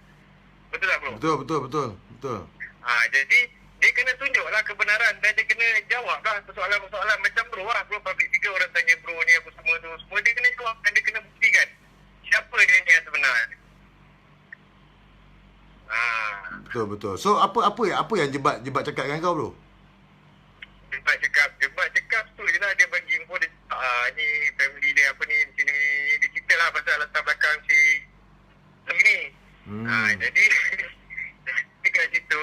betul tak bro? Betul. Jadi dia kena tunjuklah kebenaran dan dia kena jawablah persoalan-persoalan macam bro lah. Bro public figure, orang tanya bro ni apa semua tu, semua dia kena jawab dan dia kena buktikan siapa dia ni yang sebenar. Betul. So apa yang Jebat cakap dengan kau bro? Jebat cakap tu je lah. Dia bagi info dia, ni family dia apa ni, macam ni. Dia cerita lah pasal latar belakang si ni. Jadi dekat situ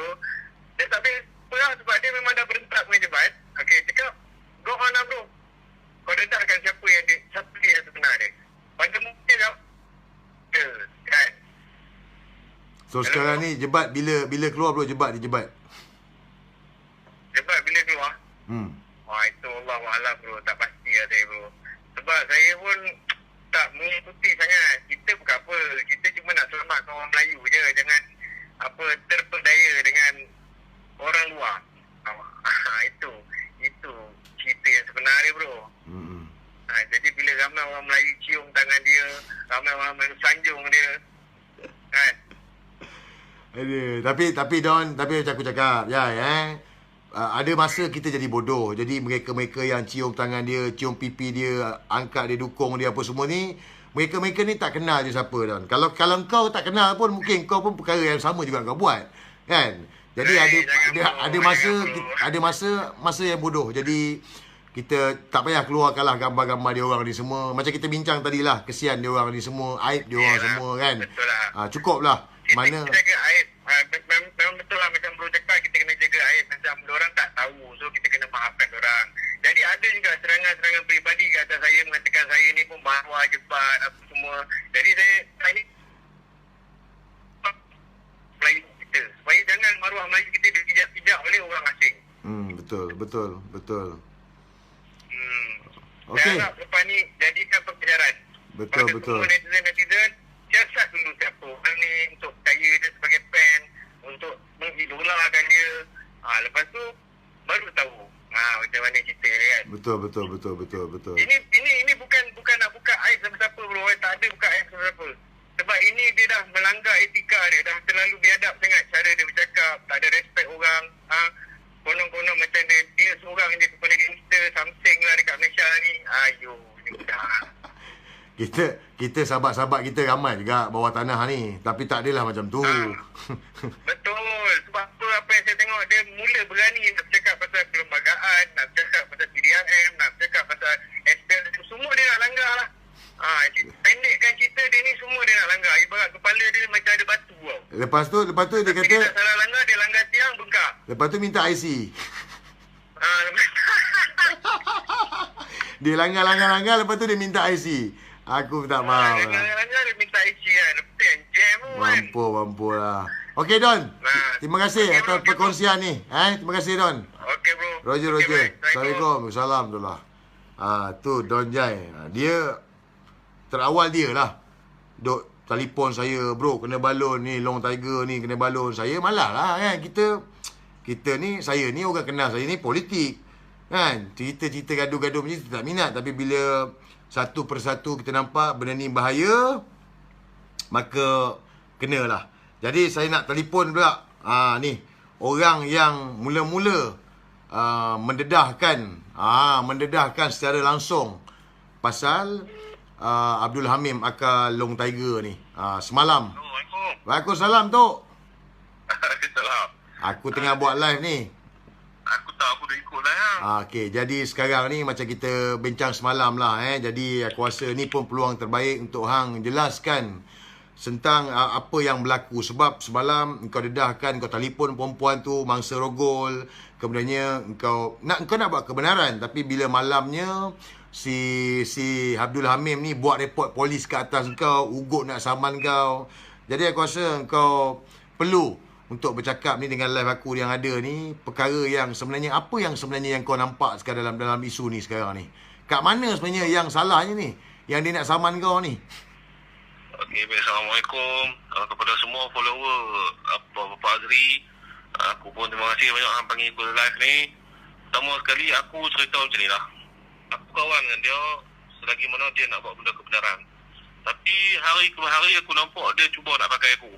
dia tak boleh lah, sebab dia memang dah berentak dengan Jebat. Okey, cakap go on lah bro, kau dedakkan siapa dia yang sebenar dia. Pada mungkin kan. So sekarang ni Jebat bila keluar bro? Jebat bila keluar? Itu Allahualam bro, tak pasti lah saya bro. Sebab saya pun tak mengikuti sangat. Kita bukan apa, kita cuma nak selamatkan orang Melayu je. Jangan terpedaya dengan orang luar. Itu cerita yang sebenar dia bro. Jadi bila ramai orang Melayu cium tangan dia, ramai orang Melayu sanjung dia kan. Tapi Don, tapi macam aku cakap ada masa kita jadi bodoh. Jadi mereka yang cium tangan dia, cium pipi dia, angkat dia, dukung dia apa semua ni, mereka ni tak kenal je siapa Don. Kalau kau tak kenal pun, mungkin kau pun perkara yang sama juga kau buat kan. Jadi ada masa yang bodoh. Jadi kita tak payah keluarkanlah gambar-gambar dia orang ni semua. Macam kita bincang tadi lah, kesian dia orang ni semua, aib dia orang semua kan. Betul lah. Cukup lah. Kita jaga aib. Memang betul lah macam bro cakap, kita kena jaga aib. Macam diorang tak tahu, so kita kena maafkan diorang. Jadi ada juga serangan-serangan peribadi ke atas saya, mengatakan saya ni pun maruah Jebat apa semua. Jadi saya ni Melayu kita, supaya jangan maruah Melayu kita dipijak-pijak oleh orang asing. Betul. Okey. Saya harap lepas ni jadikan pengejaran. Betul. Semua netizen siasat dulu siapa orang ni untuk percaya dia sebagai fan, untuk mengidolakan dia. Lepas tu baru tahu macam mana cerita dia kan. Betul. Ini bukan nak buka aib siapa-siapa bro. Tak ada buka aib siapa-siapa. Sebab ini dia dah melanggar etika dia, dah terlalu biadab sangat cara dia bercakap, tak ada respect orang. Konon-konon macam dia seorang je kepala gangster, something lah dekat Malaysia ni. Ayo, Kita sahabat-sahabat kita ramai juga bawah tanah ni, tapi tak adalah macam tu. Betul. Sebab apa yang saya tengok, dia mula berani nak bercakap pasal perlembagaan, nak bercakap pasal PDRM, nak bercakap pasal SPL, semua dia nak langgar lah. Pendekkan cerita dia ni, semua dia nak langgar. Ibarat kepala dia macam ada batu tau. Lepas tu dia kata, dia tak salah langgar, dia langgar tiang, bengkak. Lepas tu minta IC. Dia langgar, lepas tu dia minta IC. Aku tak faham. Langgar dia minta IC kan. Lepas tu yang jam kan. Mampu lah. Okey Don, terima kasih atas perkongsian ni. Terima kasih Don. Okey bro. Roger. Assalamualaikum. Salam. Tu Don Jai. Dia terawal dia lah. Duk telefon saya, bro kena balon ni, Long Tiger ni kena balon. Saya malah lah kan. Kita ni, saya ni orang kenal saya ni politik. Kan? Cerita-cerita gaduh-gaduh macam ni tak minat. Tapi bila satu persatu kita nampak benda ni bahaya, maka kenalah. Jadi saya nak telefon pula. Ni orang yang mula-mula mendedahkan secara langsung pasal Abdul Hamim akal Long Tiger ni. Semalam. Assalamualaikum. Waalaikumsalam, Tok. Salam. Aku tengah buat live ni. Aku tahu aku dah ikut lah ya. Okey, jadi sekarang ni macam kita bincang semalam lah. Jadi aku rasa ni pun peluang terbaik untuk hang jelaskan tentang apa yang berlaku. Sebab semalam kau dedahkan, kau telefon perempuan tu mangsa rogol. Kemudiannya kau nak buat kebenaran, tapi bila malamnya si Abdul Hamim ni buat report polis ke atas kau, ugut nak saman kau. Jadi aku rasa kau perlu untuk bercakap ni dengan live aku yang ada ni, perkara yang sebenarnya, apa yang sebenarnya yang kau nampak sekarang dalam isu ni sekarang ni. Kat mana sebenarnya yang salahnya ni, yang dia nak saman kau ni? Okey, baik. Assalamualaikum kepada semua follower Bapak Azri. Aku pun terima kasih banyak yang panggil aku live ni. Pertama sekali aku cerita macam ni lah. Aku kawan dengan dia selagi mana dia nak buat benda kebenaran. Tapi hari ke hari aku nampak dia cuba nak pakai aku.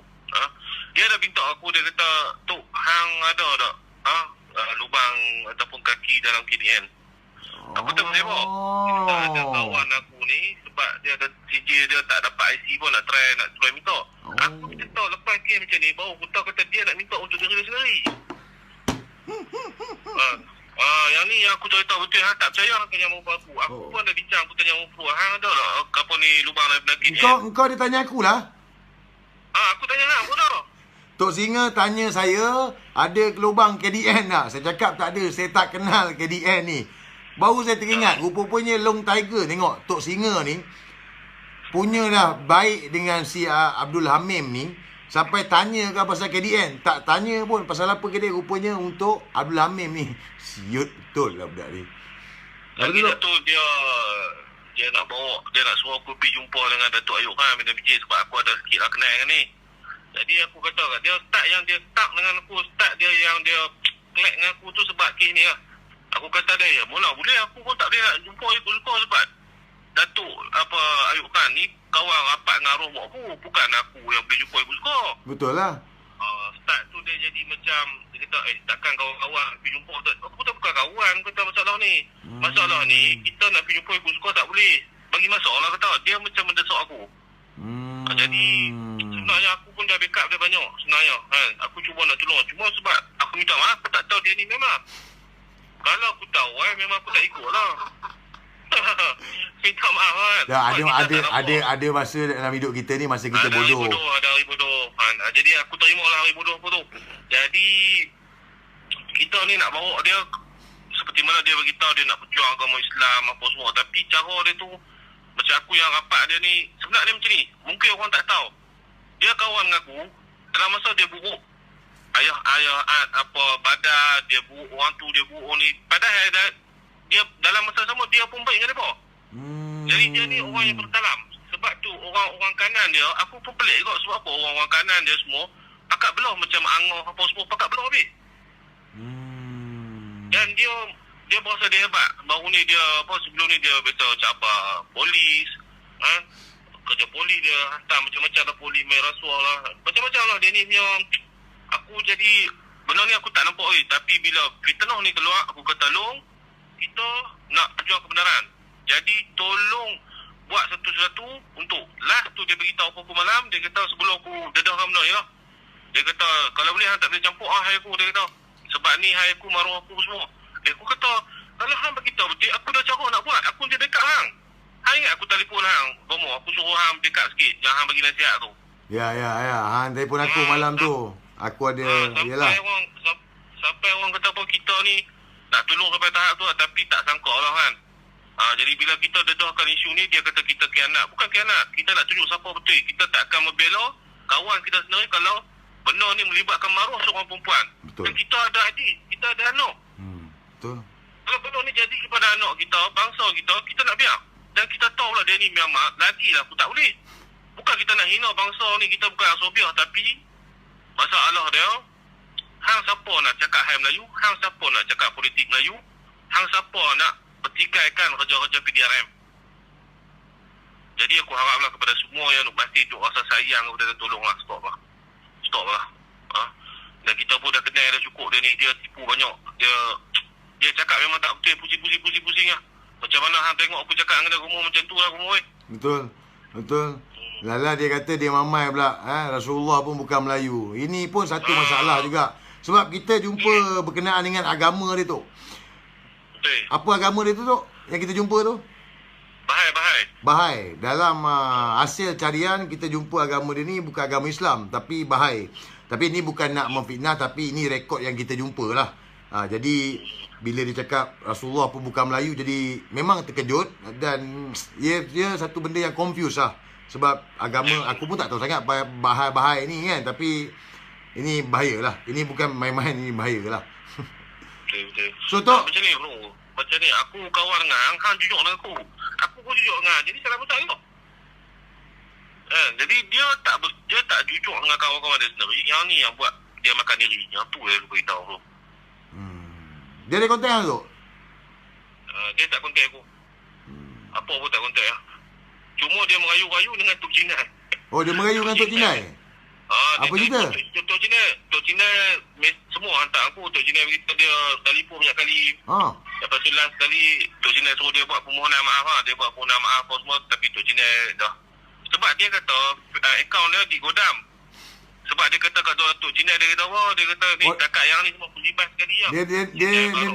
Dia dah minta aku, dia kata, Tok, hang ada tak lubang ataupun kaki dalam KDN? Aku tak boleh buat. Kita ada kawan aku ni, sebab dia ada CJ dia tak dapat IC pun nak try minta. Aku minta lepas game macam ni, baru aku tahu kata dia nak minta untuk diri dia sendiri. Yang ni yang aku cerita betul, hang tak percaya hang tanya muka aku. Aku pun ada bincang, aku tanya muka hang ada tak apa ni lubang dalam KDN? Engkau dia tanya aku lah. Aku tanya hang, aku dah. Tok Singa tanya saya, ada lubang KDN tak? Saya cakap tak ada, saya tak kenal KDN ni. Baru saya teringat, rupanya Long Tiger tengok Tok Singa ni punya dah baik dengan si Abdul Hamim ni, sampai tanya ke pasal KDN. Tak tanya pun pasal apa KDN, rupanya untuk Abdul Hamim ni. Siut betul lah budak ni. Lagi tu dia nak bawa, dia nak suruh aku pergi jumpa dengan Datuk Ayub kan, minta biji sebab aku ada sikit lah kenal dengan ni. Jadi aku kata kat dia, start dengan aku, start dia yang dia clack dengan aku tu sebab kes ni lah. Aku kata dia, ya mula boleh aku pun tak boleh nak jumpa ikut-ikut sebab Datuk Ayub Khan ni kawan rapat dengan arwah mak aku, bukan aku yang boleh jumpa ikut-ikut. Betul lah. Start tu dia jadi macam, dia kata, takkan kawan-kawan pergi jumpa. Aku tak bukan kawan, kata masalah ni. Masalah ni, kita nak pergi jumpa ikut-ikut tak boleh. Bagi masalah kata, dia macam mendesak aku. Jadi sebenarnya aku pun dah backup dia banyak sebenarnya kan. Aku cuba nak tolong, cuma sebab aku minta maaf, aku tak tahu dia ni memang. Kalau aku tahu memang aku tak ikut lah. Minta maaf kan. Ada masa dalam hidup kita ni, masa kita bodoh. Ada hari bodoh kan. Jadi aku terima lah hari bodoh aku tu. Jadi kita ni nak bawa dia seperti mana dia beritahu dia nak berjuang agama Islam apa semua, tapi cara dia tu macam aku yang rapat dia ni, sebenarnya macam ni. Mungkin orang tak tahu. Dia kawan dengan aku, dalam masa dia buruk ayah apa badan, dia buruk orang tu, dia buruk ni. Padahal dia dalam masa sama dia pun baik dengan dia. Jadi dia ni orang yang berdalam. Sebab tu orang kanan dia, aku pun pelik juga sebab apa orang kanan dia semua pakat belah macam angah apa semua, pakat belah habis. Dan dia berasa dia hebat. Baru ni dia sebelum ni dia biasa cabar polis, kerja polis dia hantar macam-macam lah, polis main rasuah lah, macam-macam lah dia ni punya. Aku jadi benda ni aku tak nampak tapi bila fitnah ni keluar, aku kata Long, kita nak perjuang kebenaran. Jadi tolong buat satu-satu untuk last tu dia beritahu aku malam, dia kata sebelum aku dedahkan benda ni lah, dia kata kalau boleh hang tak boleh campur hai aku, dia kata sebab ni hai aku maruah aku semua. Aku kata kalau hang beritahu betul, aku dah cara nak buat, aku dia dekat hang. Hang ingat aku telefon hang, Bomo, aku suruh hang dekat sikit, yang hang bagi nasihat tu. Ya, hang telefon aku malam tu. Aku ada, yalah. Sampai orang kata apa kita ni nak tolong sampai tahap tu, tapi tak sangka lah kan. Jadi bila kita dedahkan isu ni, dia kata kita khianat. Bukan khianat, kita nak tunjuk siapa betul. Kita tak akan membela kawan kita sendiri kalau benda ni melibatkan maruah seorang perempuan. Betul. Dan kita ada adik, kita ada anak. Betul. Kalau benda ni jadi kepada anak kita, bangsa kita, kita nak biar. Dan kita tahu lah dia ni Myanmar, lagilah aku tak boleh. Bukan kita nak hina bangsa ni, kita bukan Sobiah, tapi masalah dia, hang siapa nak cakap hai Melayu, hang siapa nak cakap politik Melayu, hang siapa nak pertikaikan kerja-kerja PDRM. Jadi aku haraplah kepada semua yang masih duk rasa sayang kepada dia, tolonglah, stop lah. Dan kita pun dah kenal dah cukup dia ni, dia tipu banyak. Dia cakap memang tak betul, pusing lah. Macam mana hang tengok aku cakap dengan dia rumah macam tu lah rumah. Betul. Lala dia kata dia mamai pula. Rasulullah pun bukan Melayu. Ini pun satu masalah juga. Sebab kita jumpa berkenaan dengan agama dia tu. Betul. Apa agama dia tu, Tok? Yang kita jumpa tu? Bahai. Dalam hasil carian kita jumpa agama dia ni bukan agama Islam, tapi Bahai. Tapi ini bukan nak memfitnah, tapi ini rekod yang kita jumpa lah. Jadi bila dia cakap Rasulullah pun bukan Melayu, jadi memang terkejut. Dan dia satu benda yang confuse lah. Sebab agama, aku pun tak tahu sangat Bahai ni kan. Tapi ini bahaya lah. Ini bukan main-main, ini bahaya lah. Betul. So Tok, macam ni bro, macam ni aku kawan dengan hang jujur dengan aku pun jujur dengan, jadi salah betul tak? Jadi dia tak jujur dengan kawan-kawan dia sendiri. Yang ni yang buat dia makan diri. Yang tu yang aku beritahu bro. Dia ada kontak kan, Tok? Dia tak kontak aku. Apa pun tak kontak lah. Cuma dia merayu-rayu dengan Tok Jinai. Oh, dia merayu dengan Tok Jinai? Apa cerita? Tok Jinai semua hantar aku. Tok Jinai beritahu dia telefon banyak kali. Lepas tu last sekali Tok Jinai suruh dia buat permohonan maaf lah. Dia buat permohonan maaf apa semua. Tapi Tok Jinai dah. Sebab dia kata akaun dia digodam. Sebab dia kata kat Tok Jinai, dia kata apa? Dia kata ni kakak yang ni semua pelibas sekali lah.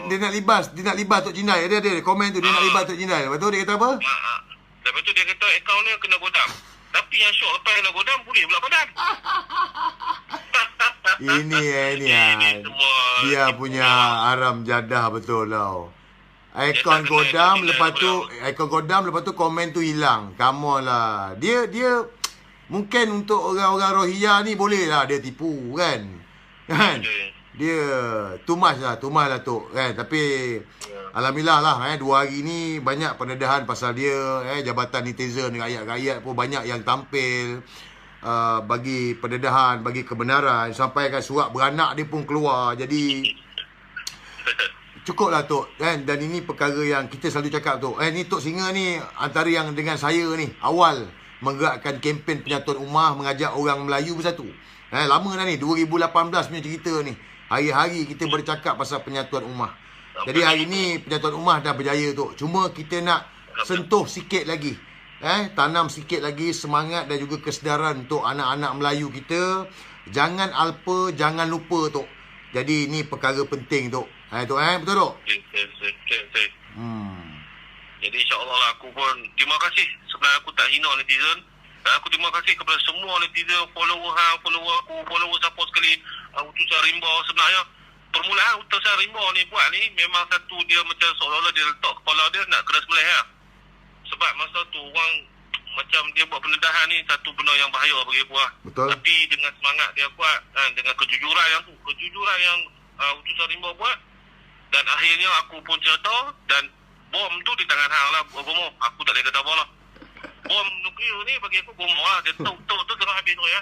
Dia nak libas Tok Jinai. Dia komen tu dia nak libas Tok Jinai. Lepas tu dia kata apa? Lepas tu dia kata akaun dia kena godam. Tapi yang syok lepas kena godam boleh pula padam. Ini dia punya aram jadah betul tau. Ikon godam lepas tu komen tu hilang. Come on lah. Dia mungkin untuk orang-orang Rohingya ni boleh lah dia tipu kan. Dia too much lah Tok kan. Tapi alhamdulillah lah 2 hari ni banyak pendedahan pasal dia. Jabatan netizen, rakyat-rakyat pun banyak yang tampil bagi pendedahan, bagi kebenaran. Sampai kan surat beranak dia pun keluar. Jadi cukup lah Tok kan. Dan ini perkara yang kita selalu cakap Tok. Ni Tok Singa ni antara yang dengan saya ni awal menggerakkan kempen penyatuan ummah, mengajak orang Melayu bersatu. Lama dah ni, 2018 punya cerita ni. Hari-hari kita bercakap pasal penyatuan ummah. Jadi hari ni penyatuan ummah dah berjaya Tok. Cuma kita nak sentuh sikit lagi. Tanam sikit lagi semangat dan juga kesedaran untuk anak-anak Melayu kita. Jangan alpa, jangan lupa Tok. Jadi ni perkara penting Tok. Tok betul Tok? Jadi insyaAllah lah aku pun terima kasih. Sebenarnya aku tak hina netizen. Dan aku terima kasih kepada semua netizen, follower aku, follower siapa sekali. Utusan Rimba sebenarnya. Permulaan utusan Rimba ni buat ni memang satu dia macam seolah-olah dia letak kepala dia nak kena sembelih lah. Sebab masa tu orang macam dia buat pendedahan ni satu benda yang bahaya bagi aku lah. Betul. Tapi dengan semangat dia kuat, dengan kejujuran yang utusan Rimba buat. Dan akhirnya aku pun cerita dan bom tu di tangan hang lah. Bom aku tak boleh kata apa lah. Bom nuklear ni bagi aku bom lah. Dia tu terus habis tu ya.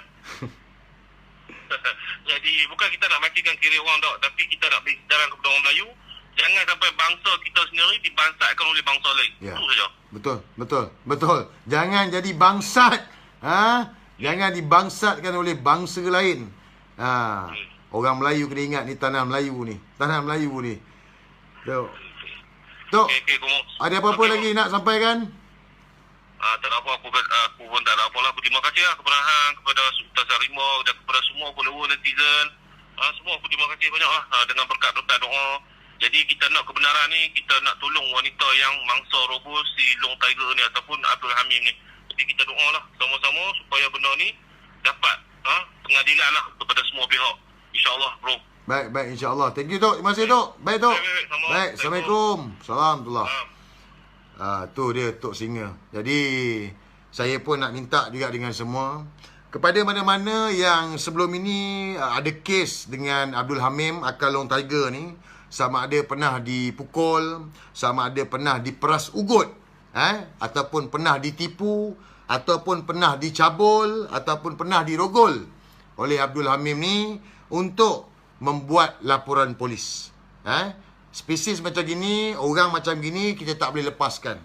Jadi bukan kita nak matikan kiri orang tak, tapi kita nak beri sedaran kepada orang Melayu. Jangan sampai bangsa kita sendiri dibangsatkan oleh bangsa lain. Itu saja. Betul. Jangan jadi bangsat. Jangan dibangsatkan oleh bangsa lain. Orang Melayu kena ingat ni tanah Melayu ni. Tok. Ada apa-apa lagi nak sampaikan? Tak ada apa, aku pun tak ada apa lah. Aku terima kasih lah kepada hang, kepada Ustaz Rimba dan kepada semua follower netizen. Semua aku terima kasih banyak lah dengan berkat-berkat doa. Jadi kita nak kebenaran ni, kita nak tolong wanita yang mangsa roboh si Long Tiger ni ataupun Abdul Hamim ni. Jadi kita doa lah sama-sama supaya benda ni dapat pengadilan lah kepada semua pihak. InsyaAllah bro. Baik, insyaAllah. Thank you Tok. Terima kasih Tok. Baik Tok. Baik, Assalamualaikum. Salam. Tu dia Tok Singa. Jadi saya pun nak minta juga dengan semua, kepada mana-mana yang sebelum ini ada kes dengan Abdul Hamim Akal Long Tiger ni, sama ada pernah dipukul, sama ada pernah diperas ugut, ataupun pernah ditipu, ataupun pernah dicabul, ataupun pernah dirogol oleh Abdul Hamim ni untuk membuat laporan polis. Spesies macam gini, orang macam gini kita tak boleh lepaskan.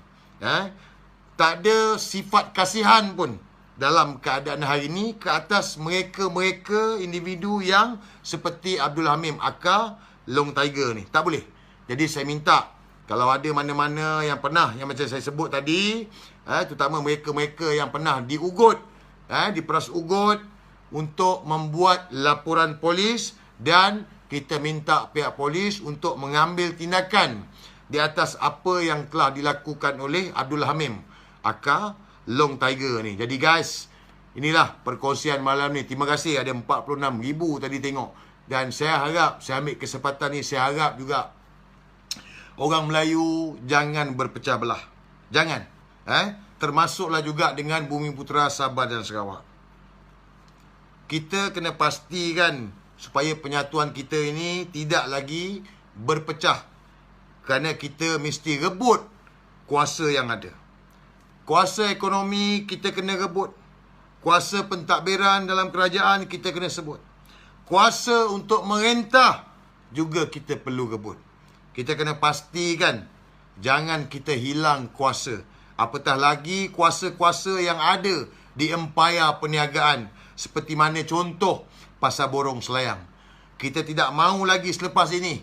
Tak ada sifat kasihan pun dalam keadaan hari ini ke atas mereka-mereka individu yang seperti Abdul Hamim aka Long Tiger ni. Tak boleh. Jadi saya minta kalau ada mana-mana yang pernah, yang macam saya sebut tadi, terutama mereka-mereka yang pernah diugut, diperas ugut, untuk membuat laporan polis, dan kita minta pihak polis untuk mengambil tindakan di atas apa yang telah dilakukan oleh Abdul Hamim aka Long Tiger ni. Jadi guys, inilah perkongsian malam ni. Terima kasih, ada 46,000 tadi tengok. Dan saya harap, saya ambil kesempatan ni, saya harap juga orang Melayu jangan berpecah belah. Jangan. Termasuklah juga dengan Bumi Putera, Sabah dan Sarawak. Kita kena pastikan supaya penyatuan kita ini tidak lagi berpecah. Kerana kita mesti rebut kuasa yang ada. Kuasa ekonomi kita kena rebut. Kuasa pentadbiran dalam kerajaan kita kena sebut. Kuasa untuk merentah juga kita perlu rebut. Kita kena pastikan jangan kita hilang kuasa. Apatah lagi kuasa-kuasa yang ada di empayar perniagaan. Seperti mana contoh Pasar Borong Selayang. Kita tidak mahu lagi selepas ini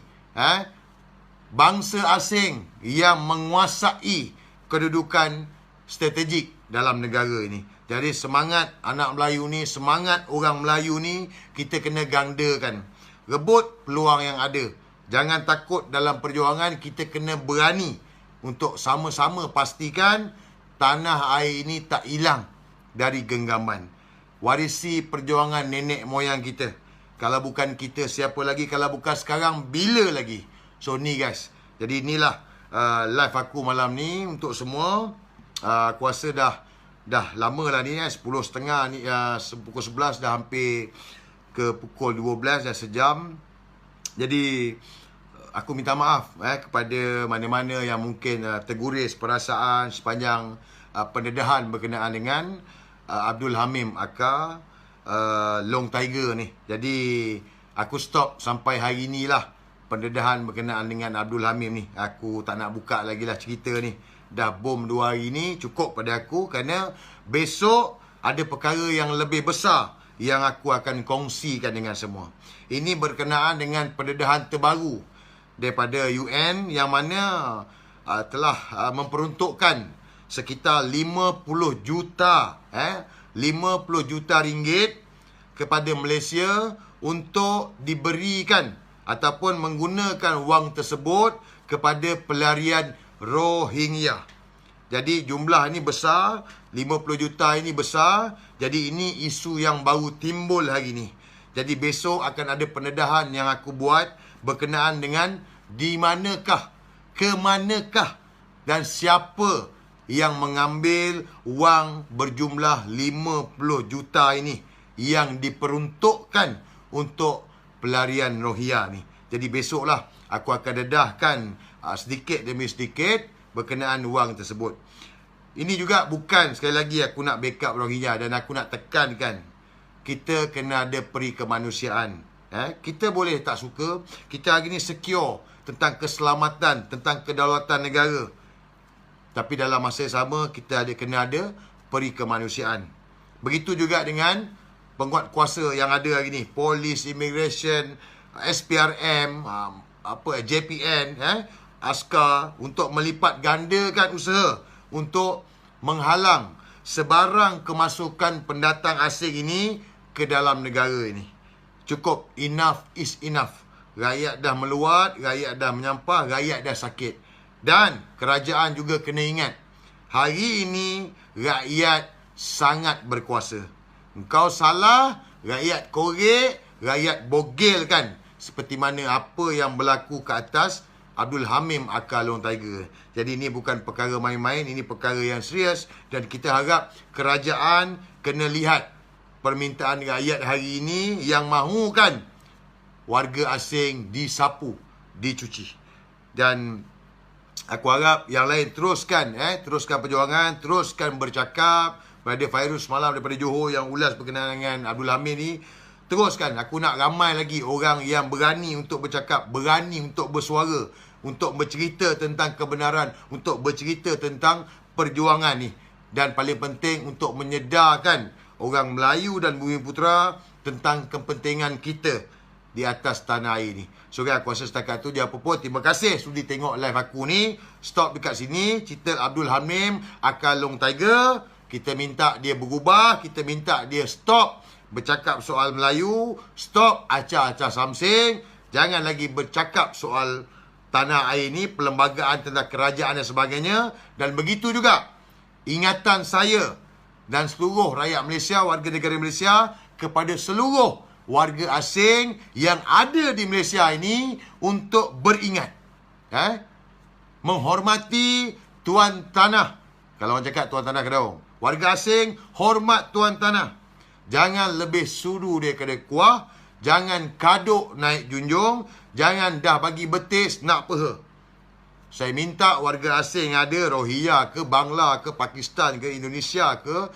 bangsa asing yang menguasai kedudukan strategik dalam negara ini. Jadi semangat anak Melayu ni, semangat orang Melayu ni, kita kena gandakan. Rebut peluang yang ada. Jangan takut dalam perjuangan, kita kena berani untuk sama-sama pastikan tanah air ini tak hilang dari genggaman. Warisi perjuangan nenek moyang kita. Kalau bukan kita, siapa lagi? Kalau bukan sekarang, bila lagi? So ni guys. Jadi inilah live aku malam ni untuk semua. Aku rasa dah lama lah ni, 10.30 ni, pukul 11 dah hampir ke pukul 12, dah sejam. Jadi aku minta maaf kepada mana-mana yang mungkin terguris perasaan sepanjang pendedahan berkenaan dengan Abdul Hamim aka Long Tiger ni. Jadi aku stop sampai hari ni lah pendedahan berkenaan dengan Abdul Hamim ni. Aku tak nak buka lagi lah cerita ni. Dah bom 2 hari ni, cukup pada aku. Kerana besok ada perkara yang lebih besar yang aku akan kongsikan dengan semua. Ini berkenaan dengan pendedahan terbaru daripada UN yang mana telah memperuntukkan sekitar 50 juta 50 juta ringgit kepada Malaysia untuk diberikan ataupun menggunakan wang tersebut kepada pelarian Rohingya. Jadi jumlah ini besar, 50 juta ini besar. Jadi ini isu yang baru timbul hari ini. Jadi besok akan ada pendedahan yang aku buat berkenaan dengan di manakah, ke manakah dan siapa yang mengambil wang berjumlah 50 juta ini yang diperuntukkan untuk pelarian Rohingya ni. Jadi besoklah aku akan dedahkan sedikit demi sedikit berkenaan wang tersebut. Ini juga bukan, sekali lagi aku nak backup Rohingya dan aku nak tekankan, kita kena ada peri kemanusiaan. Kita boleh tak suka, kita hari ni secure tentang keselamatan, tentang kedaulatan negara. Tapi dalam masa yang sama, kita kena ada peri kemanusiaan. Begitu juga dengan penguat kuasa yang ada hari ni. Polis, Immigration, SPRM, JPN, askar, untuk melipat gandakan usaha untuk menghalang sebarang kemasukan pendatang asing ini ke dalam negara ini. Cukup, enough is enough. Rakyat dah meluat, rakyat dah menyampah, rakyat dah sakit. Dan kerajaan juga kena ingat, hari ini rakyat sangat berkuasa. Engkau salah, rakyat korek, rakyat bogelkan. Seperti mana apa yang berlaku ke atas Abdul Hamim aka Long Tiger. Jadi ini bukan perkara main-main, ini perkara yang serius. Dan kita harap kerajaan kena lihat permintaan rakyat hari ini yang mahukan warga asing disapu dicuci. Dan aku harap yang lain teruskan perjuangan, teruskan bercakap. Pada Fairuz semalam daripada Johor yang ulas berkenaan dengan Abdul Hamid ni, teruskan. Aku nak ramai lagi orang yang berani untuk bercakap, berani untuk bersuara, untuk bercerita tentang kebenaran, untuk bercerita tentang perjuangan ni. Dan paling penting untuk menyedarkan orang Melayu dan Bumiputera tentang kepentingan kita di atas tanah air ni. So guys, aku rasa setakat tu je apa pun. Terima kasih sudi tengok live aku ni. Stop dekat sini. Cerita Abdul Hamid, Akal Long Tiger. Kita minta dia berubah. Kita minta dia stop bercakap soal Melayu. Stop acah-acah samsing. Jangan lagi bercakap soal tanah air ni, perlembagaan tentang kerajaan dan sebagainya. Dan begitu juga ingatan saya dan seluruh rakyat Malaysia, warga negara Malaysia, kepada seluruh warga asing yang ada di Malaysia ini untuk beringat, menghormati tuan tanah. Kalau orang cakap tuan tanah Kedaung, warga asing hormat tuan tanah. Jangan lebih sudu daripada kuah. Jangan kaduk naik junjung. Jangan dah bagi betis nak peha. Saya minta warga asing yang ada, Rohingya ke, Bangla ke, Pakistan ke, Indonesia ke,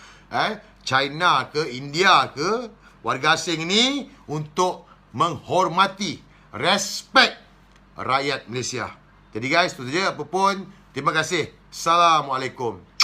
China ke, India ke, warga asing ni untuk menghormati, respect rakyat Malaysia. Jadi guys, itu saja. Apa pun, terima kasih. Assalamualaikum.